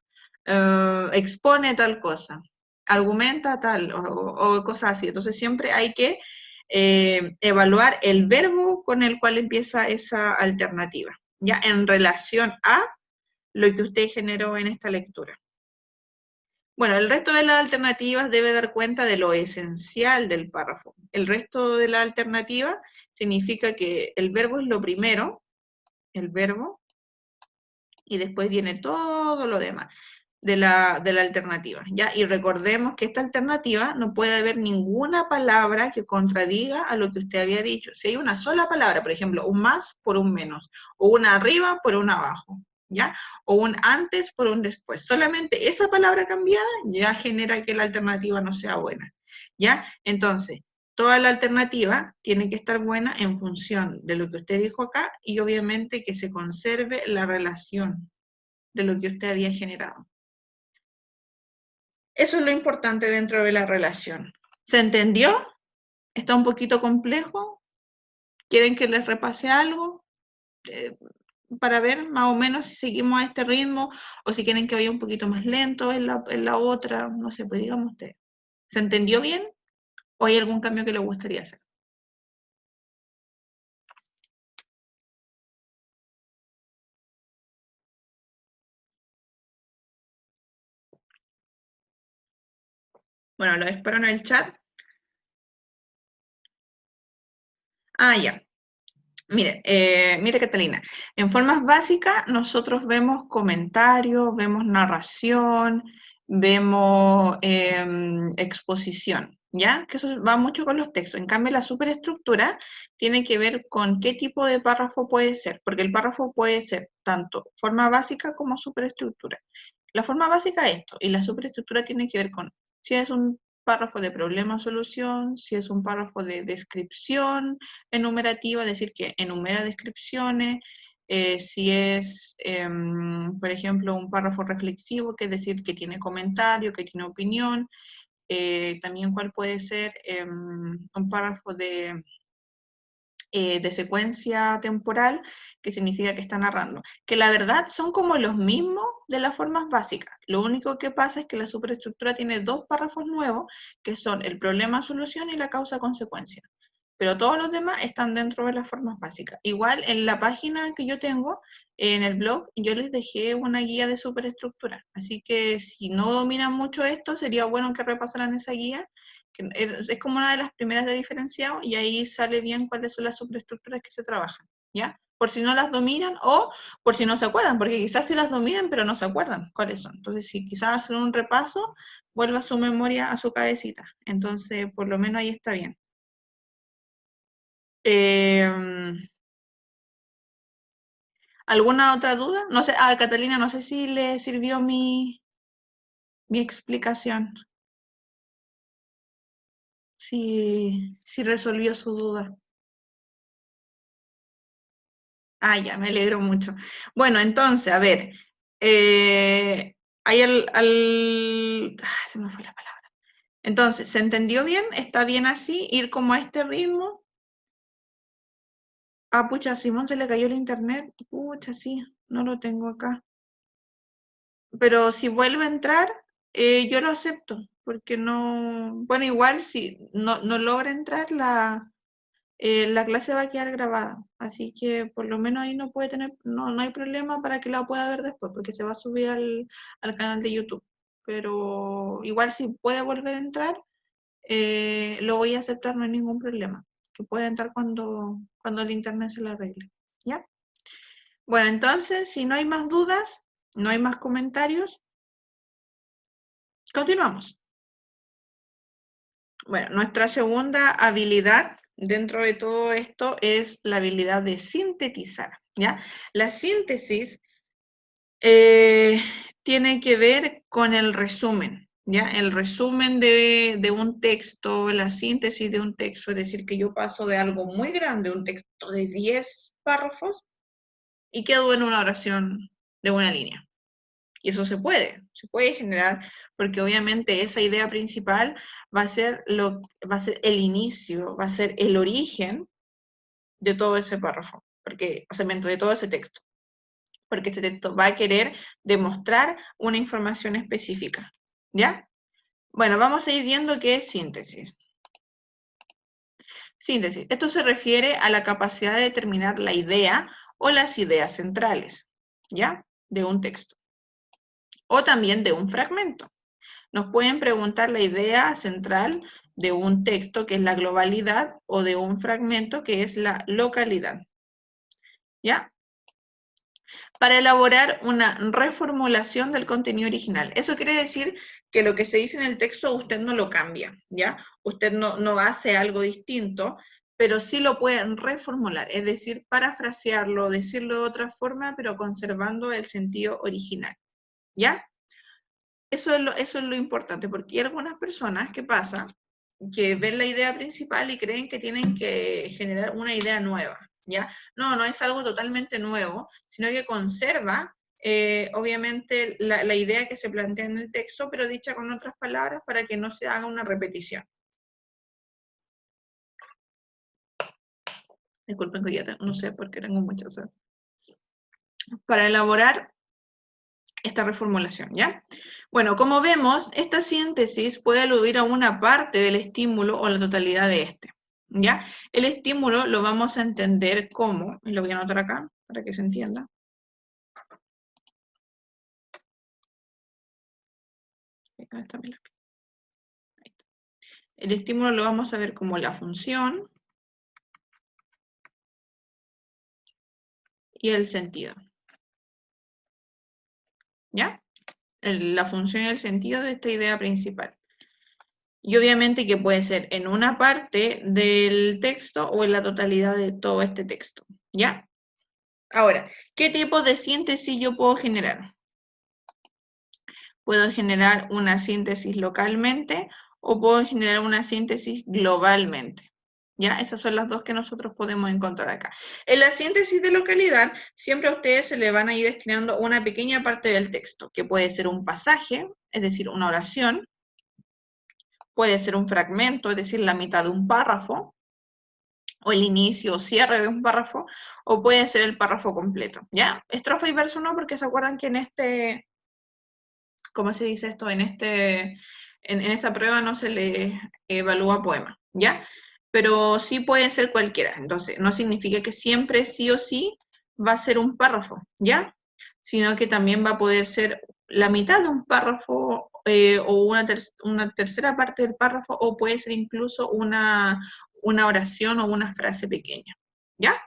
expone tal cosa, argumenta tal, o cosas así. Entonces siempre hay que evaluar el verbo con el cual empieza esa alternativa, ya en relación a lo que usted generó en esta lectura. Bueno, el resto de las alternativas debe dar cuenta de lo esencial del párrafo. El resto de la alternativa significa que el verbo es lo primero, el verbo, y después viene todo lo demás de la alternativa, ¿ya? Y recordemos que esta alternativa no puede haber ninguna palabra que contradiga a lo que usted había dicho. Si hay una sola palabra, por ejemplo, un más por un menos, o una arriba por un abajo, ¿ya? O un antes por un después. Solamente esa palabra cambiada ya genera que la alternativa no sea buena, ¿ya? Entonces, toda la alternativa tiene que estar buena en función de lo que usted dijo acá y obviamente que se conserve la relación de lo que usted había generado. Eso es lo importante dentro de la relación. ¿Se entendió? ¿Está un poquito complejo? ¿Quieren que les repase algo? Eh, para ver más o menos si seguimos a este ritmo o si quieren que vaya un poquito más lento en la otra, no sé, pues díganme ustedes. ¿Se entendió bien o hay algún cambio que les gustaría hacer? Bueno, lo espero en el chat. Ah, ya. Mire Catalina, en formas básicas nosotros vemos comentarios, vemos narración, vemos exposición, ¿ya? Que eso va mucho con los textos. En cambio, la superestructura tiene que ver con qué tipo de párrafo puede ser, porque el párrafo puede ser tanto forma básica como superestructura. La forma básica es esto, y la superestructura tiene que ver con si es un párrafo de problema-solución, si es un párrafo de descripción enumerativa, es decir, que enumera descripciones, si es, por ejemplo, un párrafo reflexivo, que es decir, que tiene comentario, que tiene opinión, también cuál puede ser un párrafo de secuencia temporal, que significa que está narrando. Que la verdad son como los mismos de las formas básicas. Lo único que pasa es que la superestructura tiene dos párrafos nuevos, que son el problema-solución y la causa-consecuencia. Pero todos los demás están dentro de las formas básicas. Igual en la página que yo tengo, en el blog, yo les dejé una guía de superestructura. Así que si no dominan mucho esto, sería bueno que repasaran esa guía, que es como una de las primeras de diferenciado, y ahí sale bien cuáles son las superestructuras que se trabajan, ¿ya? Por si no las dominan o por si no se acuerdan, porque quizás sí las dominan, pero no se acuerdan cuáles son. Entonces, si quizás hacen un repaso, vuelva a su memoria, a su cabecita. Entonces, por lo menos ahí está bien. ¿Alguna otra duda? No sé, Catalina, no sé si le sirvió mi explicación, si resolvió su duda. Ah, ya, me alegro mucho. Bueno, entonces, a ver, hay se me fue la palabra. Entonces, ¿se entendió bien? ¿Está bien así? ¿Ir como a este ritmo? Ah, pucha, a Simón se le cayó el internet. Pucha, sí, no lo tengo acá. Pero si vuelve a entrar, yo lo acepto, porque no, bueno, igual si no logra entrar, la clase va a quedar grabada, así que por lo menos ahí no puede tener, no hay problema para que la pueda ver después, porque se va a subir al canal de YouTube. Pero igual si puede volver a entrar, lo voy a aceptar, no hay ningún problema. Que puede entrar cuando el internet se le arregle. ¿Ya? Bueno, entonces, si no hay más dudas, no hay más comentarios, continuamos. Bueno, nuestra segunda habilidad dentro de todo esto es la habilidad de sintetizar, ¿ya? La síntesis tiene que ver con el resumen, ¿ya? El resumen de un texto, la síntesis de un texto, es decir, que yo paso de algo muy grande, un texto de 10 párrafos, y quedo en una oración de una línea. Y eso se puede generar, porque obviamente esa idea principal va a ser el inicio, va a ser el origen de todo ese párrafo, porque, o sea, de todo ese texto, porque ese texto va a querer demostrar una información específica, ¿ya? Bueno, vamos a ir viendo qué es síntesis. Síntesis, esto se refiere a la capacidad de determinar la idea o las ideas centrales, ¿ya? De un texto, o también de un fragmento. Nos pueden preguntar la idea central de un texto, que es la globalidad, o de un fragmento, que es la localidad. ¿Ya? Para elaborar una reformulación del contenido original. Eso quiere decir que lo que se dice en el texto usted no lo cambia, ¿ya? Usted no hace algo distinto, pero sí lo pueden reformular, es decir, parafrasearlo, decirlo de otra forma, pero conservando el sentido original, ¿ya? Eso es lo importante, porque hay algunas personas que pasa que ven la idea principal y creen que tienen que generar una idea nueva, ¿ya? No es algo totalmente nuevo, sino que conserva, obviamente, la idea que se plantea en el texto, pero dicha con otras palabras para que no se haga una repetición. Disculpen que ya no sé por qué tengo mucha sed. Para elaborar esta reformulación, ¿ya? Bueno, como vemos, esta síntesis puede aludir a una parte del estímulo o la totalidad de este, ¿ya? El estímulo lo vamos a entender como, y lo voy a anotar acá para que se entienda. El estímulo lo vamos a ver como la función y el sentido, ¿ya? La función y el sentido de esta idea principal. Y obviamente que puede ser en una parte del texto o en la totalidad de todo este texto, ¿ya? Ahora, ¿qué tipo de síntesis yo puedo generar? Puedo generar una síntesis localmente o puedo generar una síntesis globalmente. ¿Ya? Esas son las dos que nosotros podemos encontrar acá. En la síntesis de localidad, siempre a ustedes se le van a ir destinando una pequeña parte del texto, que puede ser un pasaje, es decir, una oración, puede ser un fragmento, es decir, la mitad de un párrafo, o el inicio o cierre de un párrafo, o puede ser el párrafo completo, ¿ya? Estrofa y verso no, porque se acuerdan que en este, ¿cómo se dice esto? En esta prueba no se le evalúa poema, ¿ya? Pero sí puede ser cualquiera, entonces no significa que siempre sí o sí va a ser un párrafo, ¿ya? Sino que también va a poder ser la mitad de un párrafo o una tercera parte del párrafo, o puede ser incluso una oración o una frase pequeña, ¿ya?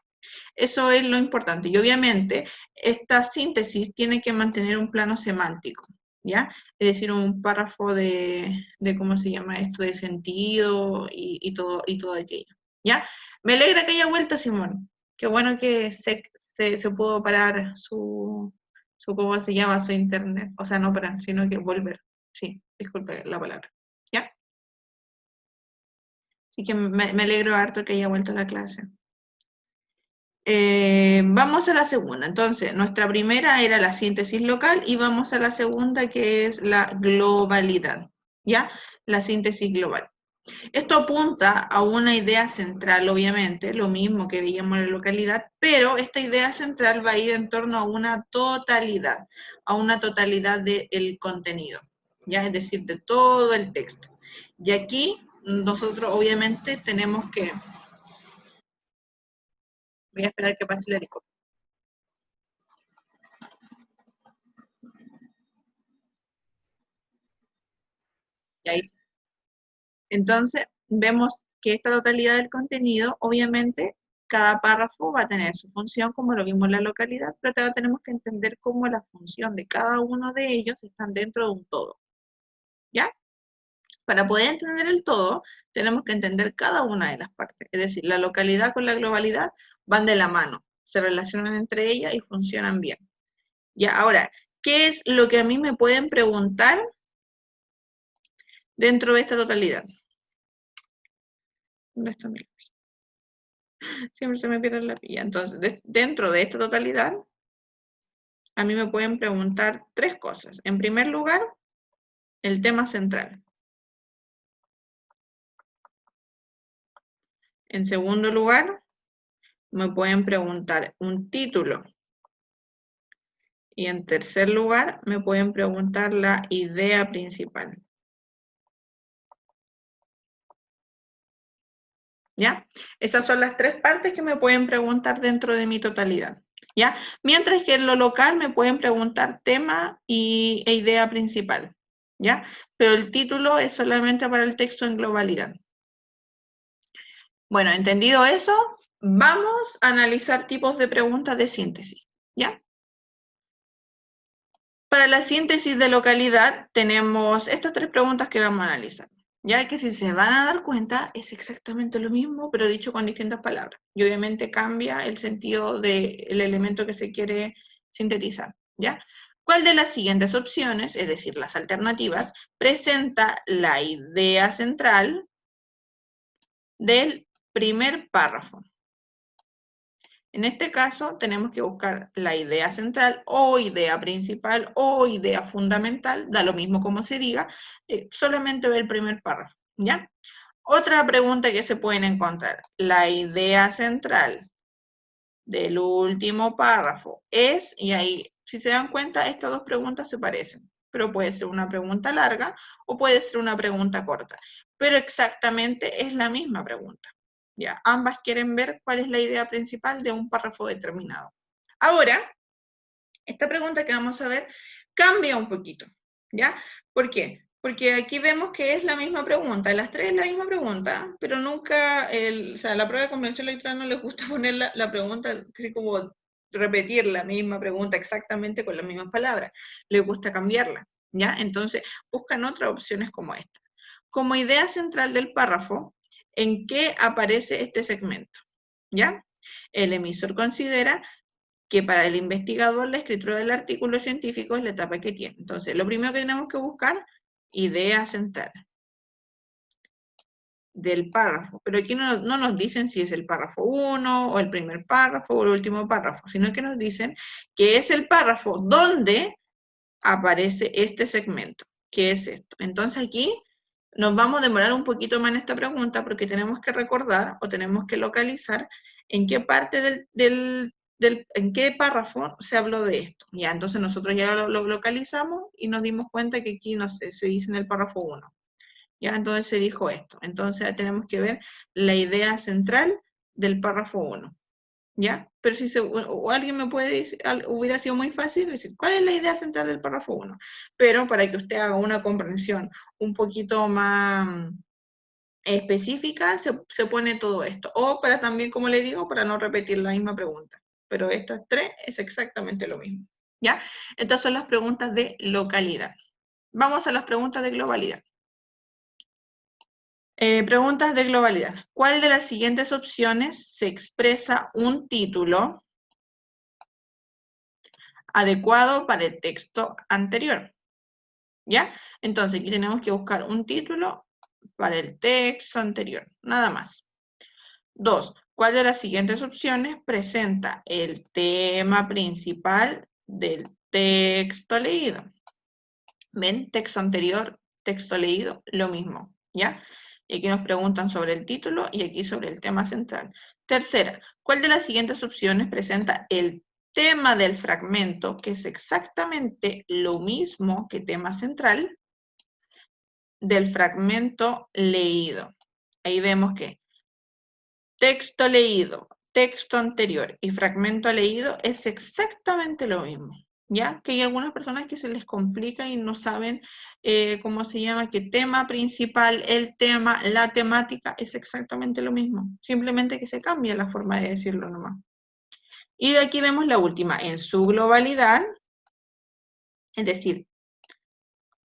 Eso es lo importante. Y obviamente esta síntesis tiene que mantener un plano semántico, ¿ya? Es decir, un párrafo de ¿cómo se llama esto? De sentido y todo aquello, ¿ya? Me alegra que haya vuelto, Simón. Qué bueno que se pudo parar ¿cómo se llama? Su internet. O sea, no parar, sino que volver. Sí, disculpe la palabra, ¿ya? Así que me alegro harto que haya vuelto a la clase. Vamos a la segunda. Entonces, nuestra primera era la síntesis local y vamos a la segunda, que es la globalidad, ¿ya? La síntesis global. Esto apunta a una idea central, obviamente, lo mismo que veíamos en la localidad, pero esta idea central va a ir en torno a una totalidad del contenido, ya, es decir, de todo el texto. Y aquí nosotros obviamente tenemos que, voy a esperar que pase el helicóptero. Y ahí sí. Entonces, vemos que esta totalidad del contenido, obviamente, cada párrafo va a tener su función, como lo vimos en la localidad, pero también tenemos que entender cómo la función de cada uno de ellos están dentro de un todo. ¿Ya? Para poder entender el todo, tenemos que entender cada una de las partes. Es decir, la localidad con la globalidad van de la mano, se relacionan entre ellas y funcionan bien. Ya, ahora, ¿qué es lo que a mí me pueden preguntar dentro de esta totalidad? ¿Dónde está mi lápiz? Siempre se me pierde la pilla. Entonces, dentro de esta totalidad, a mí me pueden preguntar tres cosas. En primer lugar, el tema central. En segundo lugar, me pueden preguntar un título. Y en tercer lugar, me pueden preguntar la idea principal. ¿Ya? Esas son las tres partes que me pueden preguntar dentro de mi totalidad. ¿Ya? Mientras que en lo local me pueden preguntar tema e idea principal. ¿Ya? Pero el título es solamente para el texto en globalidad. Bueno, entendido eso, vamos a analizar tipos de preguntas de síntesis. ¿Ya? Para la síntesis de localidad tenemos estas tres preguntas que vamos a analizar. Ya que si se van a dar cuenta, es exactamente lo mismo, pero dicho con distintas palabras. Y obviamente cambia el sentido del elemento que se quiere sintetizar. ¿Ya? ¿Cuál de las siguientes opciones, es decir, las alternativas, presenta la idea central del primer párrafo? En este caso, tenemos que buscar la idea central o idea principal o idea fundamental, da lo mismo como se diga, solamente ver el primer párrafo, ¿ya? Otra pregunta que se pueden encontrar, la idea central del último párrafo es, y ahí, si se dan cuenta, estas dos preguntas se parecen, pero puede ser una pregunta larga o puede ser una pregunta corta, pero exactamente es la misma pregunta. ¿Ya? Ambas quieren ver cuál es la idea principal de un párrafo determinado. Ahora, esta pregunta que vamos a ver cambia un poquito, ¿ya? ¿Por qué? Porque aquí vemos que es la misma pregunta, las tres es la misma pregunta, pero nunca, o sea, la prueba de comprensión lectora no les gusta poner la pregunta, así como repetir la misma pregunta exactamente con las mismas palabras, les gusta cambiarla, ¿ya? Entonces, buscan otras opciones como esta. Como idea central del párrafo, ¿en qué aparece este segmento? ¿Ya? El emisor considera que para el investigador la escritura del artículo científico es la etapa que tiene. Entonces, lo primero que tenemos que buscar, idea central del párrafo. Pero aquí no nos dicen si es el párrafo 1 o el primer párrafo o el último párrafo, sino que nos dicen que es el párrafo donde aparece este segmento, que es esto. Entonces aquí nos vamos a demorar un poquito más en esta pregunta porque tenemos que recordar o tenemos que localizar en qué parte en qué párrafo se habló de esto. Ya, entonces nosotros ya lo localizamos y nos dimos cuenta que aquí no sé, se dice en el párrafo 1. Ya, entonces se dijo esto. Entonces tenemos que ver la idea central del párrafo 1. ¿Ya? Pero si o alguien me puede decir, hubiera sido muy fácil decir, ¿cuál es la idea central del párrafo 1? Pero para que usted haga una comprensión un poquito más específica, se pone todo esto. O para también, como le digo, para no repetir la misma pregunta. Pero estas tres es exactamente lo mismo. ¿Ya? Estas son las preguntas de localidad. Vamos a las preguntas de globalidad. Preguntas de globalidad. ¿Cuál de las siguientes opciones se expresa un título adecuado para el texto anterior? ¿Ya? Entonces aquí tenemos que buscar un título para el texto anterior, nada más. 2. ¿Cuál de las siguientes opciones presenta el tema principal del texto leído? ¿Ven? Texto anterior, texto leído, lo mismo, ¿ya? Y aquí nos preguntan sobre el título y aquí sobre el tema central. Tercera, ¿cuál de las siguientes opciones presenta el tema del fragmento, que es exactamente lo mismo que tema central? del fragmento leído. Ahí vemos que texto leído, texto anterior y fragmento leído es exactamente lo mismo, ¿ya? Que hay algunas personas que se les complica y no saben cómo se llama, que tema principal, el tema, la temática es exactamente lo mismo, simplemente que se cambia la forma de decirlo nomás. Y de aquí vemos la última, en su globalidad, es decir,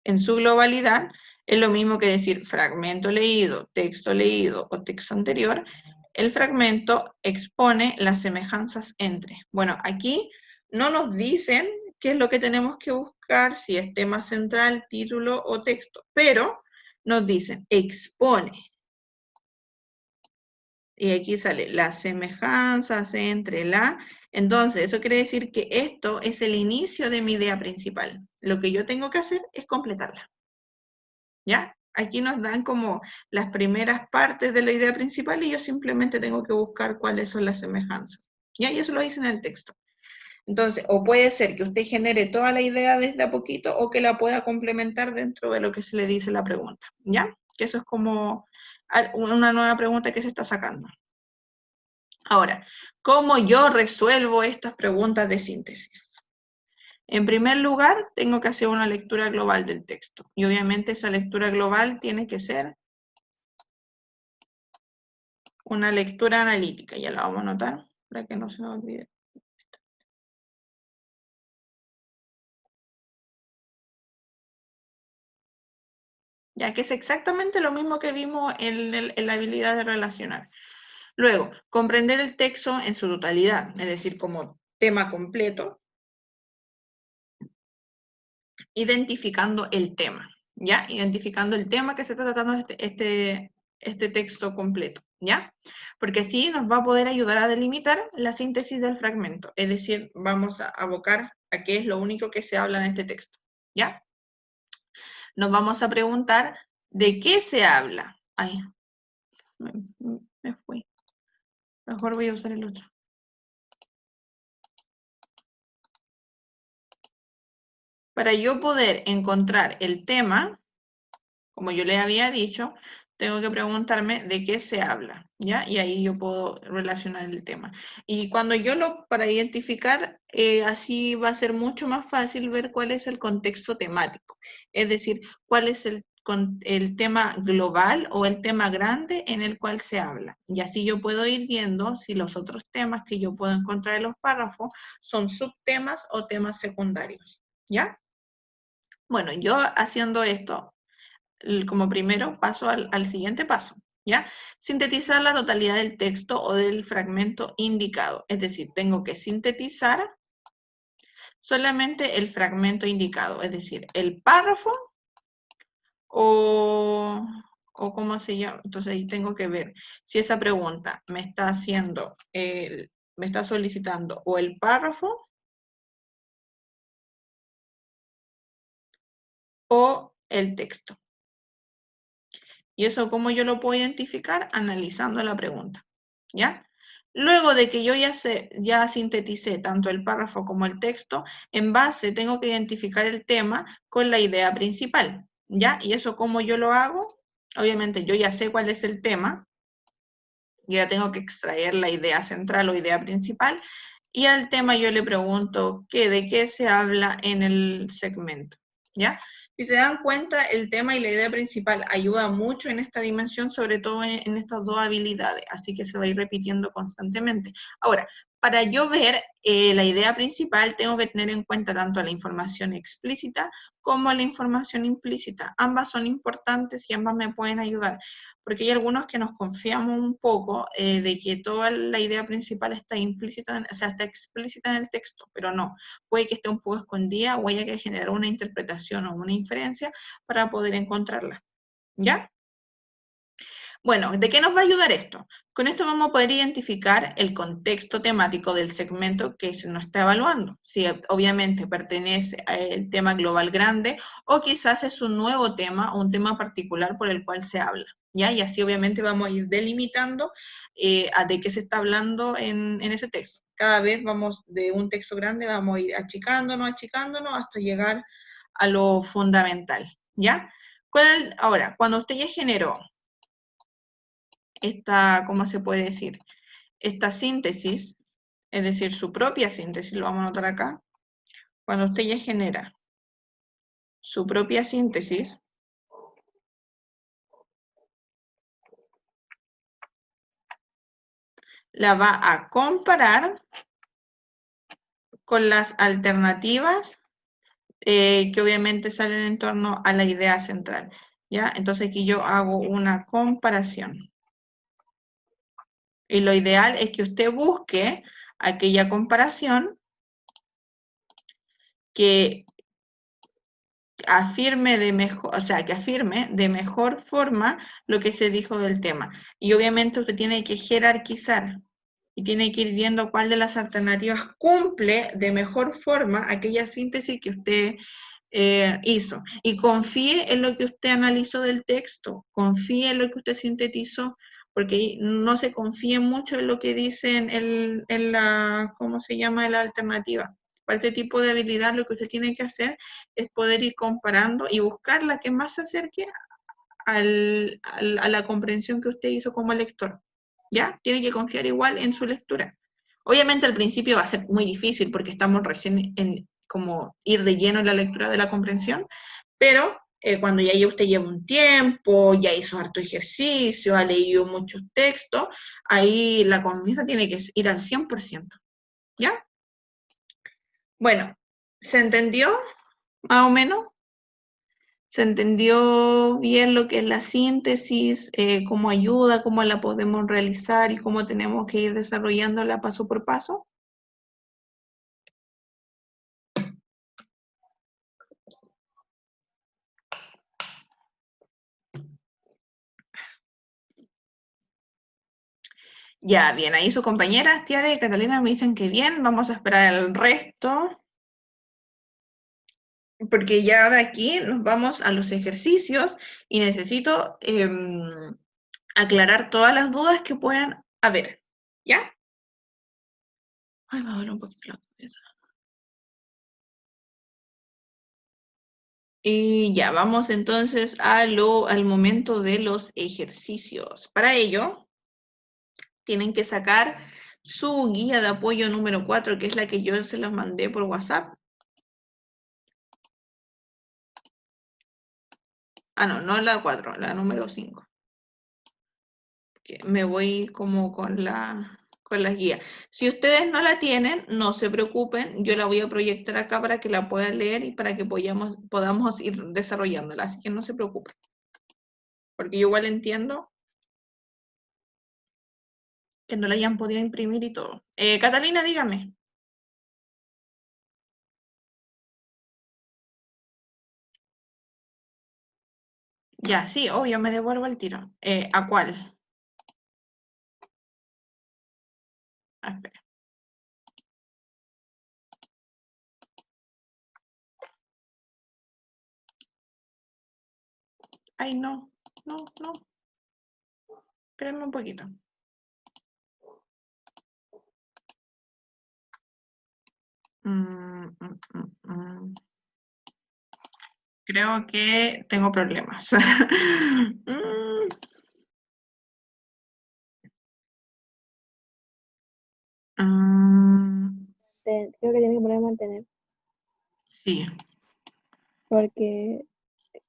en su globalidad, es lo mismo que decir fragmento leído, texto leído o texto anterior. El fragmento expone las semejanzas entre. Bueno, aquí no nos dicen qué es lo que tenemos que buscar, si es tema central, título o texto, pero nos dicen expone. Y aquí sale las semejanzas entre la. Entonces, eso quiere decir que esto es el inicio de mi idea principal. Lo que yo tengo que hacer es completarla. ¿Ya? Aquí nos dan como las primeras partes de la idea principal y yo simplemente tengo que buscar cuáles son las semejanzas. ¿Ya? Y eso lo dice en el texto. Entonces, o puede ser que usted genere toda la idea desde a poquito o que la pueda complementar dentro de lo que se le dice la pregunta. ¿Ya? Que eso es como una nueva pregunta que se está sacando. Ahora, ¿cómo yo resuelvo estas preguntas de síntesis? En primer lugar, tengo que hacer una lectura global del texto. Y obviamente esa lectura global tiene que ser una lectura analítica. Ya la vamos a anotar para que no se me olvide. Ya que es exactamente lo mismo que vimos en la habilidad de relacionar. Luego, comprender el texto en su totalidad, es decir, como tema completo, identificando el tema, ¿ya? Identificando el tema que se está tratando este texto completo, ¿ya? Porque así nos va a poder ayudar a delimitar la síntesis del fragmento, es decir, vamos a abocar a qué es lo único que se habla en este texto, ¿ya? Nos vamos a preguntar de qué se habla. Ay, me fui. Mejor voy a usar el otro. Para yo poder encontrar el tema, como yo les había dicho, tengo que preguntarme de qué se habla, ¿ya? Y ahí yo puedo relacionar el tema. Y cuando para identificar, así va a ser mucho más fácil ver cuál es el contexto temático. Es decir, cuál es el tema global o el tema grande en el cual se habla. Y así yo puedo ir viendo si los otros temas que yo puedo encontrar en los párrafos son subtemas o temas secundarios, ¿ya? Bueno, yo haciendo esto, como primero paso al siguiente paso, ¿ya? Sintetizar la totalidad del texto o del fragmento indicado. Es decir, tengo que sintetizar solamente el fragmento indicado, es decir, el párrafo o cómo se llama. Entonces ahí tengo que ver si esa pregunta me está haciendo, me está solicitando o el párrafo o el texto. ¿Y eso cómo yo lo puedo identificar? Analizando la pregunta, ¿ya? Luego de que yo ya sinteticé tanto el párrafo como el texto, en base tengo que identificar el tema con la idea principal, ¿ya? ¿Y eso cómo yo lo hago? Obviamente yo ya sé cuál es el tema, y ahora tengo que extraer la idea central o idea principal, y al tema yo le pregunto de qué se habla en el segmento, ¿ya? Si se dan cuenta, el tema y la idea principal ayuda mucho en esta dimensión, sobre todo en estas dos habilidades, así que se va a ir repitiendo constantemente. Ahora, para yo ver la idea principal, tengo que tener en cuenta tanto la información explícita como la información implícita. Ambas son importantes y ambas me pueden ayudar, porque hay algunos que nos confiamos un poco de que toda la idea principal está implícita, o sea, está explícita en el texto, pero no, puede que esté un poco escondida o haya que generar una interpretación o una inferencia para poder encontrarla, ¿ya? Bueno, ¿de qué nos va a ayudar esto? Con esto vamos a poder identificar el contexto temático del segmento que se nos está evaluando. Si obviamente pertenece al tema global grande o quizás es un nuevo tema o un tema particular por el cual se habla, ¿ya? Y así obviamente vamos a ir delimitando de qué se está hablando en ese texto. Cada vez vamos de un texto grande, vamos a ir achicándonos hasta llegar a lo fundamental, ¿ya? Ahora, cuando usted ya generó esta, ¿cómo se puede decir? Esta síntesis, es decir, su propia síntesis, lo vamos a anotar acá. Cuando usted ya genera su propia síntesis, la va a comparar con las alternativas que obviamente salen en torno a la idea central, ¿ya? Entonces aquí yo hago una comparación. Y lo ideal es que usted busque aquella comparación que afirme de mejor, o sea, que afirme de mejor forma lo que se dijo del tema. Y obviamente usted tiene que jerarquizar y tiene que ir viendo cuál de las alternativas cumple de mejor forma aquella síntesis que usted hizo. Y confíe en lo que usted analizó del texto, confíe en lo que usted sintetizó, porque no se confíe mucho en lo que dice en la, ¿cómo se llama?, en la alternativa. Para este tipo de habilidad lo que usted tiene que hacer es poder ir comparando y buscar la que más se acerque a la comprensión que usted hizo como lector. ¿Ya? Tiene que confiar igual en su lectura. Obviamente al principio va a ser muy difícil porque estamos recién en como ir de lleno en la lectura de la comprensión, pero cuando ya usted lleva un tiempo, ya hizo harto ejercicio, ha leído muchos textos, ahí la confianza tiene que ir al 100%. ¿Ya? Bueno, ¿se entendió más o menos? ¿Se entendió bien lo que es la síntesis, cómo ayuda, cómo la podemos realizar y cómo tenemos que ir desarrollándola paso por paso? Ya, bien, ahí sus compañeras, Tiara y Catalina me dicen que bien, vamos a esperar el resto. Porque ya ahora aquí nos vamos a los ejercicios y necesito aclarar todas las dudas que puedan haber. ¿Ya? Ay, me duele un poquito la cabeza. Y ya, vamos entonces al momento de los ejercicios. Para ello, tienen que sacar su guía de apoyo número 4, que es la que yo se las mandé por WhatsApp. Ah, no, no la 4, la número 5. Me voy como con las guías. Si ustedes no la tienen, no se preocupen, yo la voy a proyectar acá para que la puedan leer y para que podamos ir desarrollándola, así que no se preocupen. Porque yo igual entiendo que no la hayan podido imprimir y todo. Catalina, dígame. Ya, sí, obvio, me devuelvo el tiro. ¿A cuál? Ah, espera. Ay, no, no. Espérenme un poquito. Creo que tengo problemas. Creo que tienes que poner mantener. Sí. Porque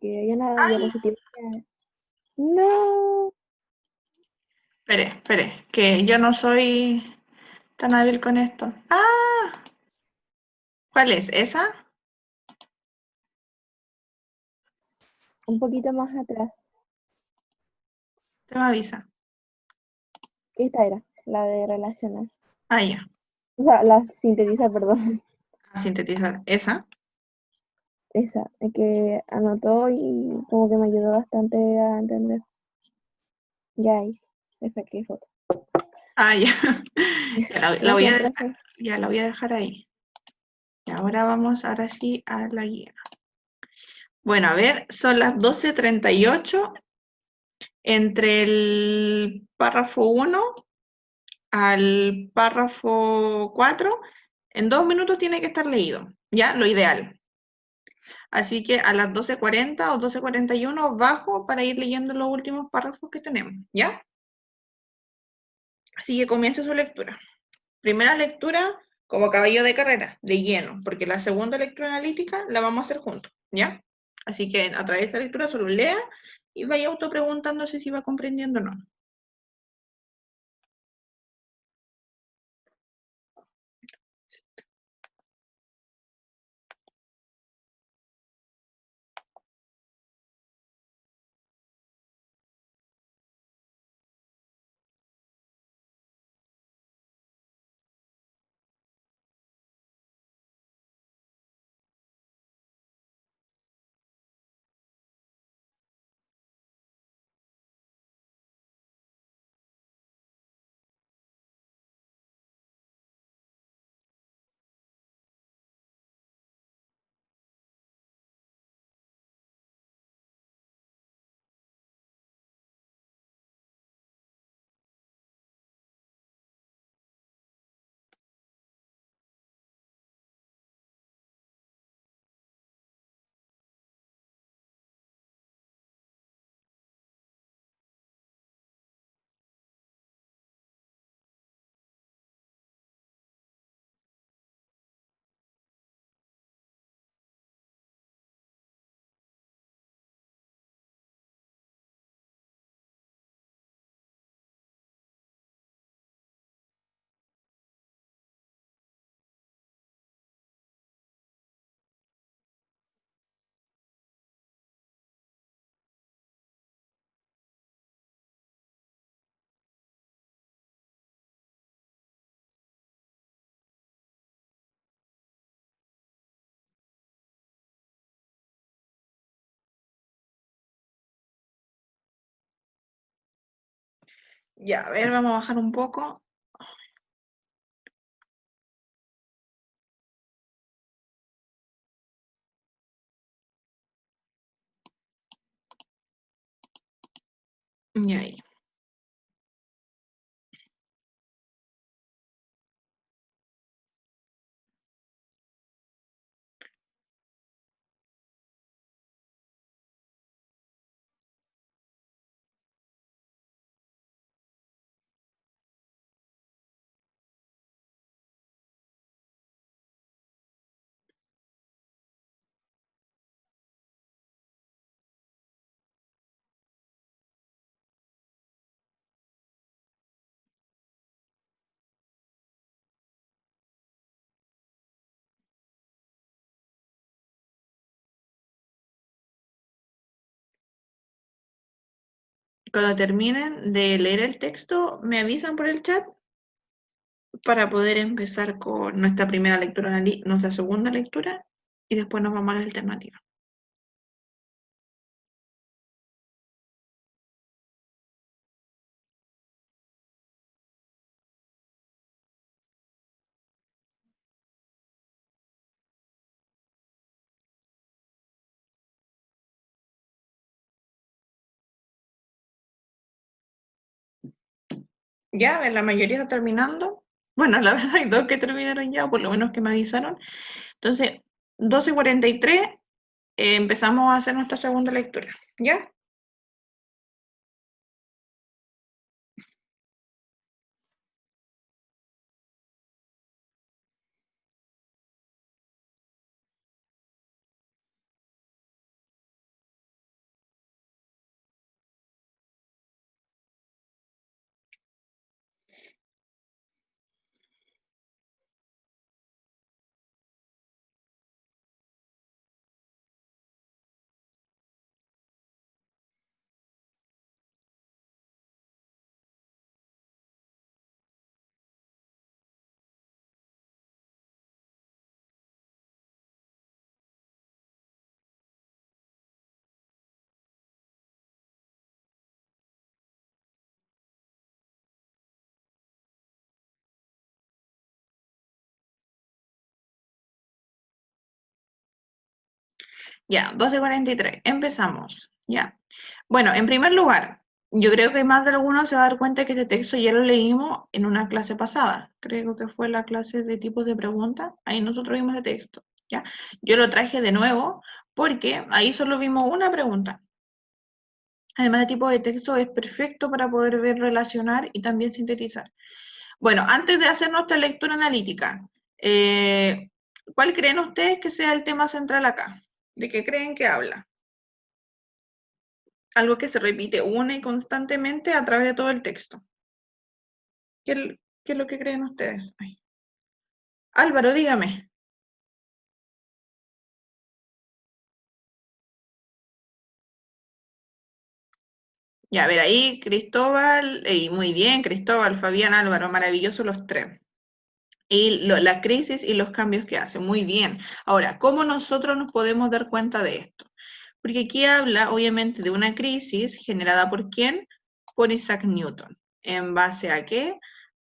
hay una diapositiva. No. Espere, que yo no soy tan hábil con esto. ¡Ah! ¿Cuál es? ¿Esa? Un poquito más atrás. Te me avisa. Esta era, la de relacionar. Ah, ya. O sea, la sintetizar, perdón. A sintetizar. ¿Esa? Esa, que anotó y como que me ayudó bastante a entender. Ya ahí, le saqué foto. Ah, ya. La voy a Gracias, dejar, profe. ya la voy a dejar ahí. Y ahora vamos, ahora sí, a la guía. Bueno, a ver, son las 12:38. Entre el párrafo 1 al párrafo 4, en 2 minutos tiene que estar leído, ¿ya? Lo ideal. Así que a las 12:40 o 12:41 bajo para ir leyendo los últimos párrafos que tenemos, ¿ya? Así que comience su lectura. Primera lectura como caballo de carrera, de lleno, porque la segunda lectura analítica la vamos a hacer juntos, ¿ya? Así que a través de esa lectura solo lea y vaya autopreguntándose si va comprendiendo o no. Ya, a ver, vamos a bajar un poco. Y ahí. Cuando terminen de leer el texto, me avisan por el chat para poder empezar con nuestra primera lectura, nuestra segunda lectura, y después nos vamos a la alternativa. Ya, a ver, la mayoría está terminando. Bueno, la verdad hay dos que terminaron ya, por lo menos que me avisaron. Entonces, 12:43, empezamos a hacer nuestra segunda lectura, ¿ya? Ya, 12:43, empezamos, ya. Bueno, en primer lugar, yo creo que más de alguno se va a dar cuenta que este texto ya lo leímos en una clase pasada, creo que fue la clase de tipos de preguntas, ahí nosotros vimos el texto, ¿ya? Yo lo traje de nuevo porque ahí solo vimos una pregunta. Además de tipo de texto, es perfecto para poder ver, relacionar y también sintetizar. Bueno, antes de hacer nuestra lectura analítica, ¿cuál creen ustedes que sea el tema central acá? ¿De qué creen que habla? Algo que se repite una y constantemente a través de todo el texto. ¿Qué es lo que creen ustedes? Ay. Álvaro, dígame. Ya, a ver, ahí Cristóbal, y muy bien, Cristóbal, Fabián, Álvaro, maravillosos los tres. Y la crisis y los cambios que hace, muy bien. Ahora, ¿cómo nosotros nos podemos dar cuenta de esto? Porque aquí habla, obviamente, de una crisis generada por ¿quién? Por Isaac Newton. ¿En base a qué?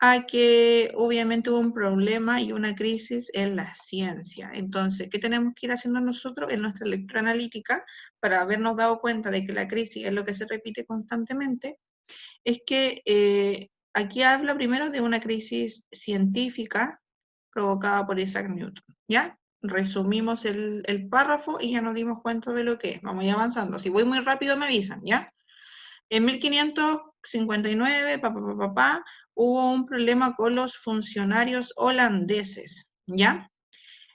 A que obviamente hubo un problema y una crisis en la ciencia. Entonces, ¿qué tenemos que ir haciendo nosotros en nuestra lectura analítica para habernos dado cuenta de que la crisis es lo que se repite constantemente? Es que aquí habla primero de una crisis científica provocada por Isaac Newton, ¿ya? Resumimos el párrafo y ya nos dimos cuenta de lo que es. Vamos a ir avanzando. Si voy muy rápido me avisan, ¿ya? En 1559, hubo un problema con los funcionarios holandeses, ¿ya?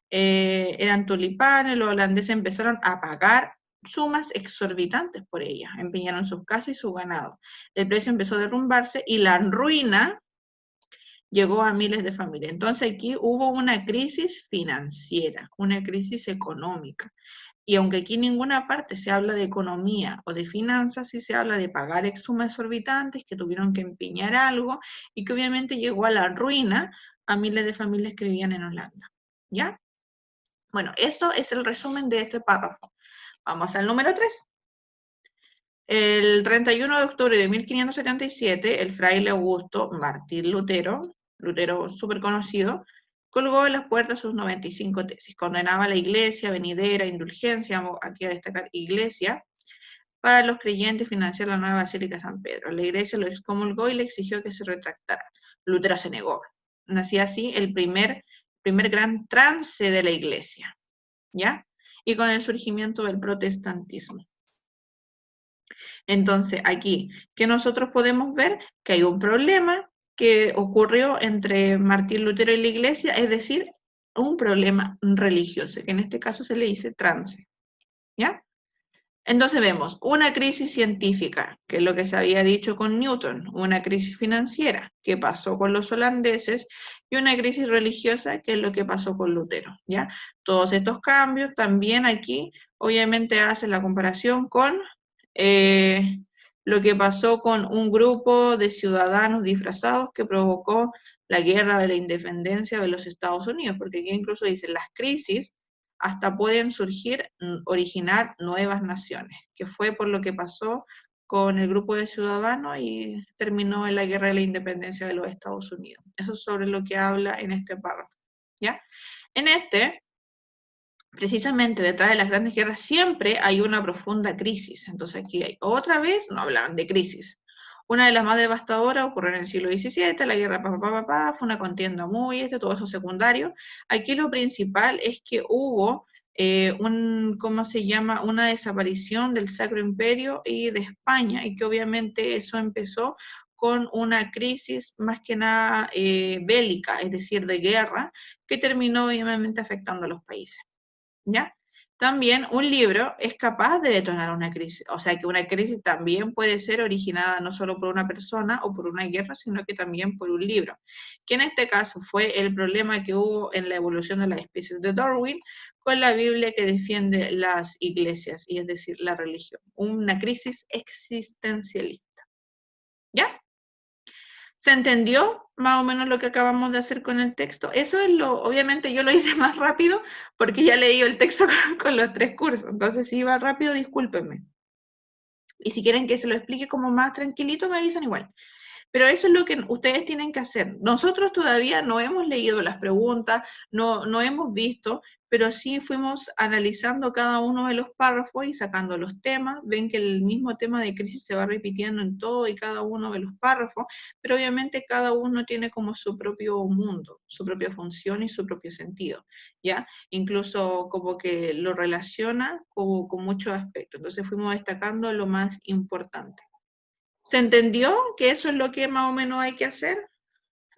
Eran tulipanes, los holandeses empezaron a pagar sumas exorbitantes por ella, empeñaron sus casas y su ganado. El precio empezó a derrumbarse y la ruina llegó a miles de familias. Entonces aquí hubo una crisis financiera, una crisis económica. Y aunque aquí en ninguna parte se habla de economía o de finanzas, sí se habla de pagar sumas exorbitantes, que tuvieron que empeñar algo y que obviamente llegó a la ruina a miles de familias que vivían en Holanda. ¿Ya? Bueno, eso es el resumen de ese párrafo. Vamos al número 3. El 31 de octubre de 1577, el fraile Augusto Martín Lutero súper conocido, colgó en las puertas sus 95 tesis. Condenaba a la iglesia, venidera, indulgencia, aquí a destacar iglesia, para los creyentes financiar la nueva Basílica de San Pedro. La iglesia lo excomulgó y le exigió que se retractara. Lutero se negó. Nacía así el primer gran trance de la iglesia, ¿ya? Y con el surgimiento del protestantismo. Entonces, aquí, que nosotros podemos ver que hay un problema que ocurrió entre Martín Lutero y la iglesia, es decir, un problema religioso, que en este caso se le dice trance, ¿ya? Entonces vemos una crisis científica, que es lo que se había dicho con Newton, una crisis financiera, que pasó con los holandeses, y una crisis religiosa, que es lo que pasó con Lutero, ¿ya? Todos estos cambios también aquí, obviamente, hacen la comparación con lo que pasó con un grupo de ciudadanos disfrazados que provocó la guerra de la independencia de los Estados Unidos, porque aquí incluso dicen las crisis hasta pueden surgir, originar nuevas naciones, que fue por lo que pasó con el grupo de ciudadanos y terminó en la guerra de la independencia de los Estados Unidos. Eso es sobre lo que habla en este párrafo, ¿ya? En este, precisamente detrás de las grandes guerras siempre hay una profunda crisis. Entonces aquí hay, otra vez no hablaban de crisis. Una de las más devastadoras ocurrió en el siglo XVII, la guerra fue una contienda muy, todo eso secundario. Aquí lo principal es que hubo ¿cómo se llama? Una desaparición del Sacro Imperio y de España, y que obviamente eso empezó con una crisis más que nada bélica, es decir, de guerra, que terminó obviamente afectando a los países. ¿Ya? También un libro es capaz de detonar una crisis, o sea que una crisis también puede ser originada no solo por una persona o por una guerra, sino que también por un libro, que en este caso fue el problema que hubo en la evolución de las especies de Darwin con la Biblia que defiende las iglesias, y es decir, la religión, una crisis existencialista. ¿Ya? ¿Se entendió más o menos lo que acabamos de hacer con el texto? Eso es obviamente yo lo hice más rápido porque ya leí el texto con los 3 cursos, entonces si iba rápido, discúlpenme. Y si quieren que se lo explique como más tranquilito, me avisan igual. Pero eso es lo que ustedes tienen que hacer. Nosotros todavía no hemos leído las preguntas, no hemos visto, pero sí fuimos analizando cada uno de los párrafos y sacando los temas. Ven que el mismo tema de crisis se va repitiendo en todo y cada uno de los párrafos, pero obviamente cada uno tiene como su propio mundo, su propia función y su propio sentido, ¿ya? Incluso como que lo relaciona con muchos aspectos. Entonces fuimos destacando lo más importante. ¿Se entendió que eso es lo que más o menos hay que hacer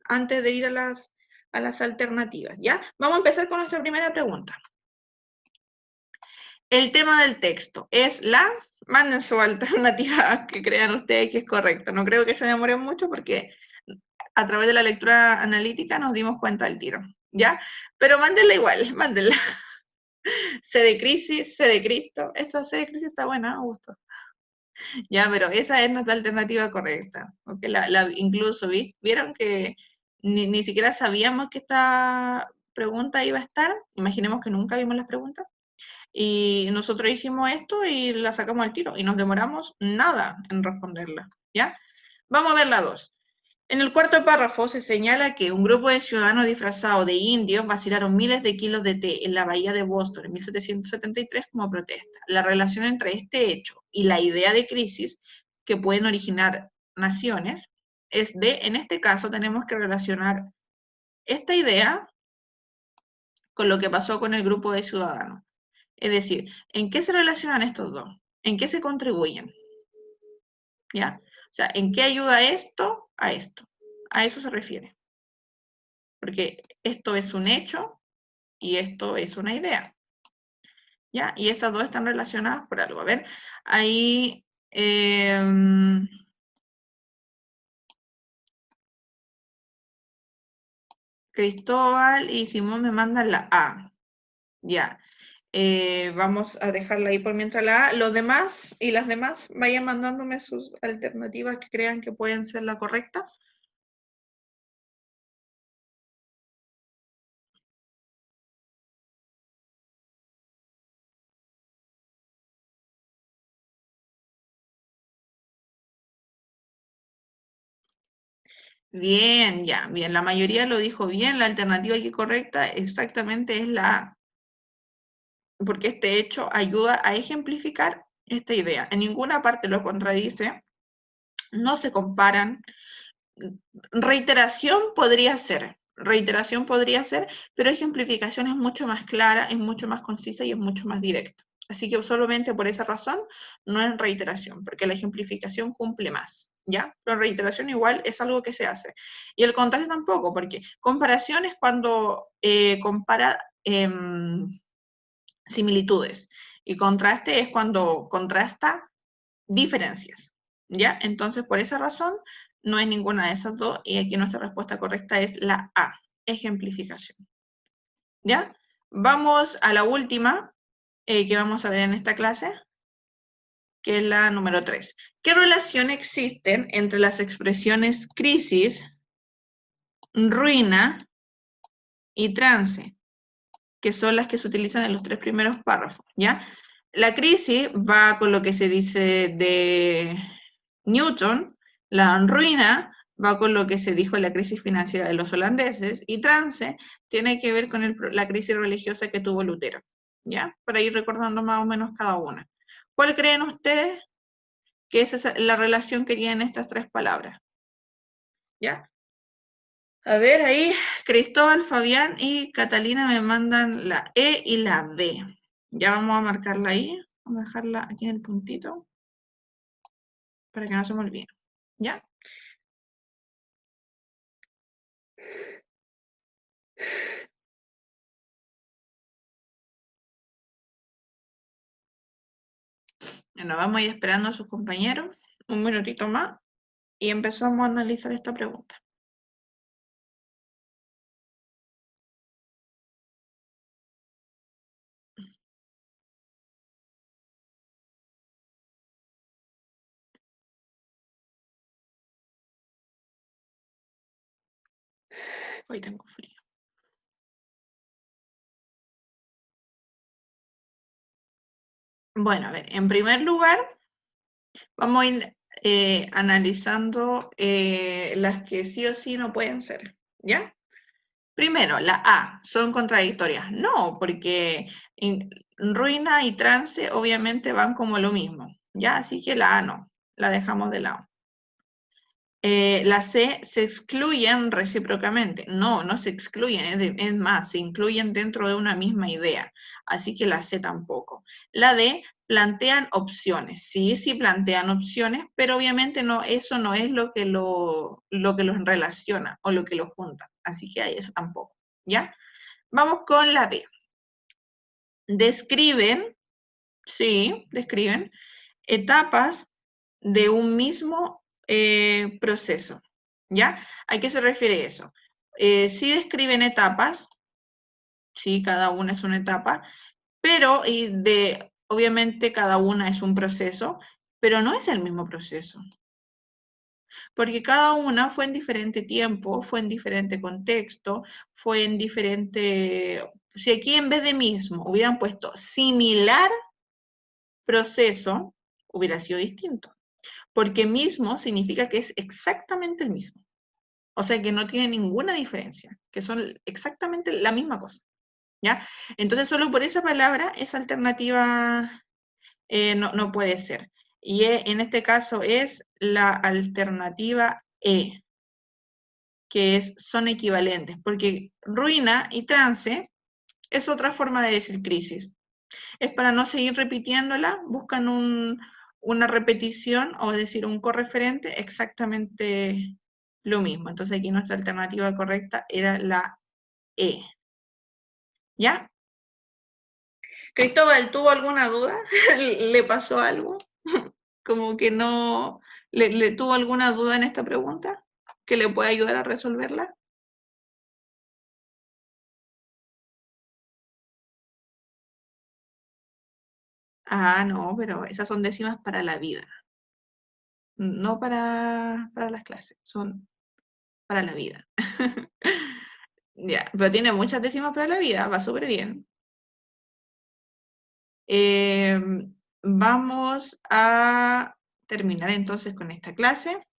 antes de ir a las alternativas? ¿Ya? Vamos a empezar con nuestra primera pregunta. El tema del texto es manden su alternativa que crean ustedes que es correcta. No creo que se demoren mucho porque a través de la lectura analítica nos dimos cuenta del tiro, ¿ya? Pero mándenla igual, mándenla. C de crisis, C de Cristo. Esta C de crisis está buena, me gustó. Ya, pero esa es nuestra alternativa correcta. Okay, incluso, ¿vieron que ni siquiera sabíamos que esta pregunta iba a estar? Imaginemos que nunca vimos las preguntas. Y nosotros hicimos esto y la sacamos al tiro. Y nos demoramos nada en responderla. ¿Ya? Vamos a ver la 2. En el cuarto párrafo se señala que un grupo de ciudadanos disfrazados de indios vacilaron miles de kilos de té en la bahía de Boston en 1773 como protesta. La relación entre este hecho y la idea de crisis que pueden originar naciones es en este caso tenemos que relacionar esta idea con lo que pasó con el grupo de ciudadanos. Es decir, ¿en qué se relacionan estos dos? ¿En qué se contribuyen? ¿Ya? O sea, ¿en qué ayuda esto a esto? A eso se refiere. Porque esto es un hecho y esto es una idea. ¿Ya? Y estas dos están relacionadas por algo. A ver, ahí Cristóbal y Simón me mandan la A. Ya. Vamos a dejarla ahí por mientras la A. Los demás y las demás vayan mandándome sus alternativas que crean que pueden ser la correcta. Bien, ya, bien. La mayoría lo dijo bien. La alternativa aquí correcta exactamente es la A. Porque este hecho ayuda a ejemplificar esta idea. En ninguna parte lo contradice, no se comparan. Reiteración podría ser, pero ejemplificación es mucho más clara, es mucho más concisa y es mucho más directa. Así que solamente por esa razón no es reiteración, porque la ejemplificación cumple más, ¿ya? Pero reiteración igual es algo que se hace. Y el contraste tampoco, porque comparación es cuando compara similitudes, y contraste es cuando contrasta diferencias, ¿ya? Entonces, por esa razón, no hay ninguna de esas dos, y aquí nuestra respuesta correcta es la A, ejemplificación, ¿ya? Vamos a la última que vamos a ver en esta clase, que es la número 3. ¿Qué relación existen entre las expresiones crisis, ruina y trance, que son las que se utilizan en los 3 primeros párrafos, ¿ya? La crisis va con lo que se dice de Newton, la ruina va con lo que se dijo en la crisis financiera de los holandeses, y trance tiene que ver con la crisis religiosa que tuvo Lutero, ¿ya? Para ir recordando más o menos cada una. ¿Cuál creen ustedes que es la relación que tienen estas 3 palabras? ¿Ya? A ver, ahí Cristóbal, Fabián y Catalina me mandan la E y la B. Ya vamos a marcarla ahí. Vamos a dejarla aquí en el puntito para que no se me olvide. ¿Ya? Bueno, vamos a ir esperando a sus compañeros un minutito más y empezamos a analizar esta pregunta. Hoy tengo frío. Bueno, a ver, en primer lugar, vamos a ir analizando las que sí o sí no pueden ser, ¿ya? Primero, la A, ¿son contradictorias? No, porque ruina y trance obviamente van como lo mismo, ¿ya? Así que la A no, la dejamos de lado. La C, se excluyen recíprocamente. No, no se excluyen, es más, se incluyen dentro de una misma idea. Así que la C tampoco. La D, plantean opciones. Sí, sí plantean opciones, pero obviamente no, eso no es lo que los relaciona o lo que los junta. Así que ahí eso tampoco, ¿ya? Vamos con la B. Describen, sí, describen etapas de un mismo proceso, ¿ya? ¿A qué se refiere eso? Sí describen etapas, sí, cada una es una etapa, pero obviamente cada una es un proceso, pero no es el mismo proceso, porque cada una fue en diferente tiempo, fue en diferente contexto, fue en diferente... Si aquí en vez de mismo hubieran puesto similar proceso, hubiera sido distinto. Porque mismo significa que es exactamente el mismo. O sea, que no tiene ninguna diferencia, que son exactamente la misma cosa, ¿ya? Entonces, solo por esa palabra, esa alternativa no puede ser. Y en este caso es la alternativa E, que son equivalentes, porque ruina y trance es otra forma de decir crisis. Es para no seguir repitiéndola, buscan una repetición o decir un correferente exactamente lo mismo. Entonces aquí nuestra alternativa correcta era la E. ¿Ya? Cristóbal, ¿tuvo alguna duda? ¿Le pasó algo? Como que no... ¿Le tuvo alguna duda en esta pregunta? ¿Que le pueda ayudar a resolverla? Ah, no, pero esas son décimas para la vida. No para las clases, son para la vida. Ya, pero tiene muchas décimas para la vida, va súper bien. Vamos a terminar entonces con esta clase.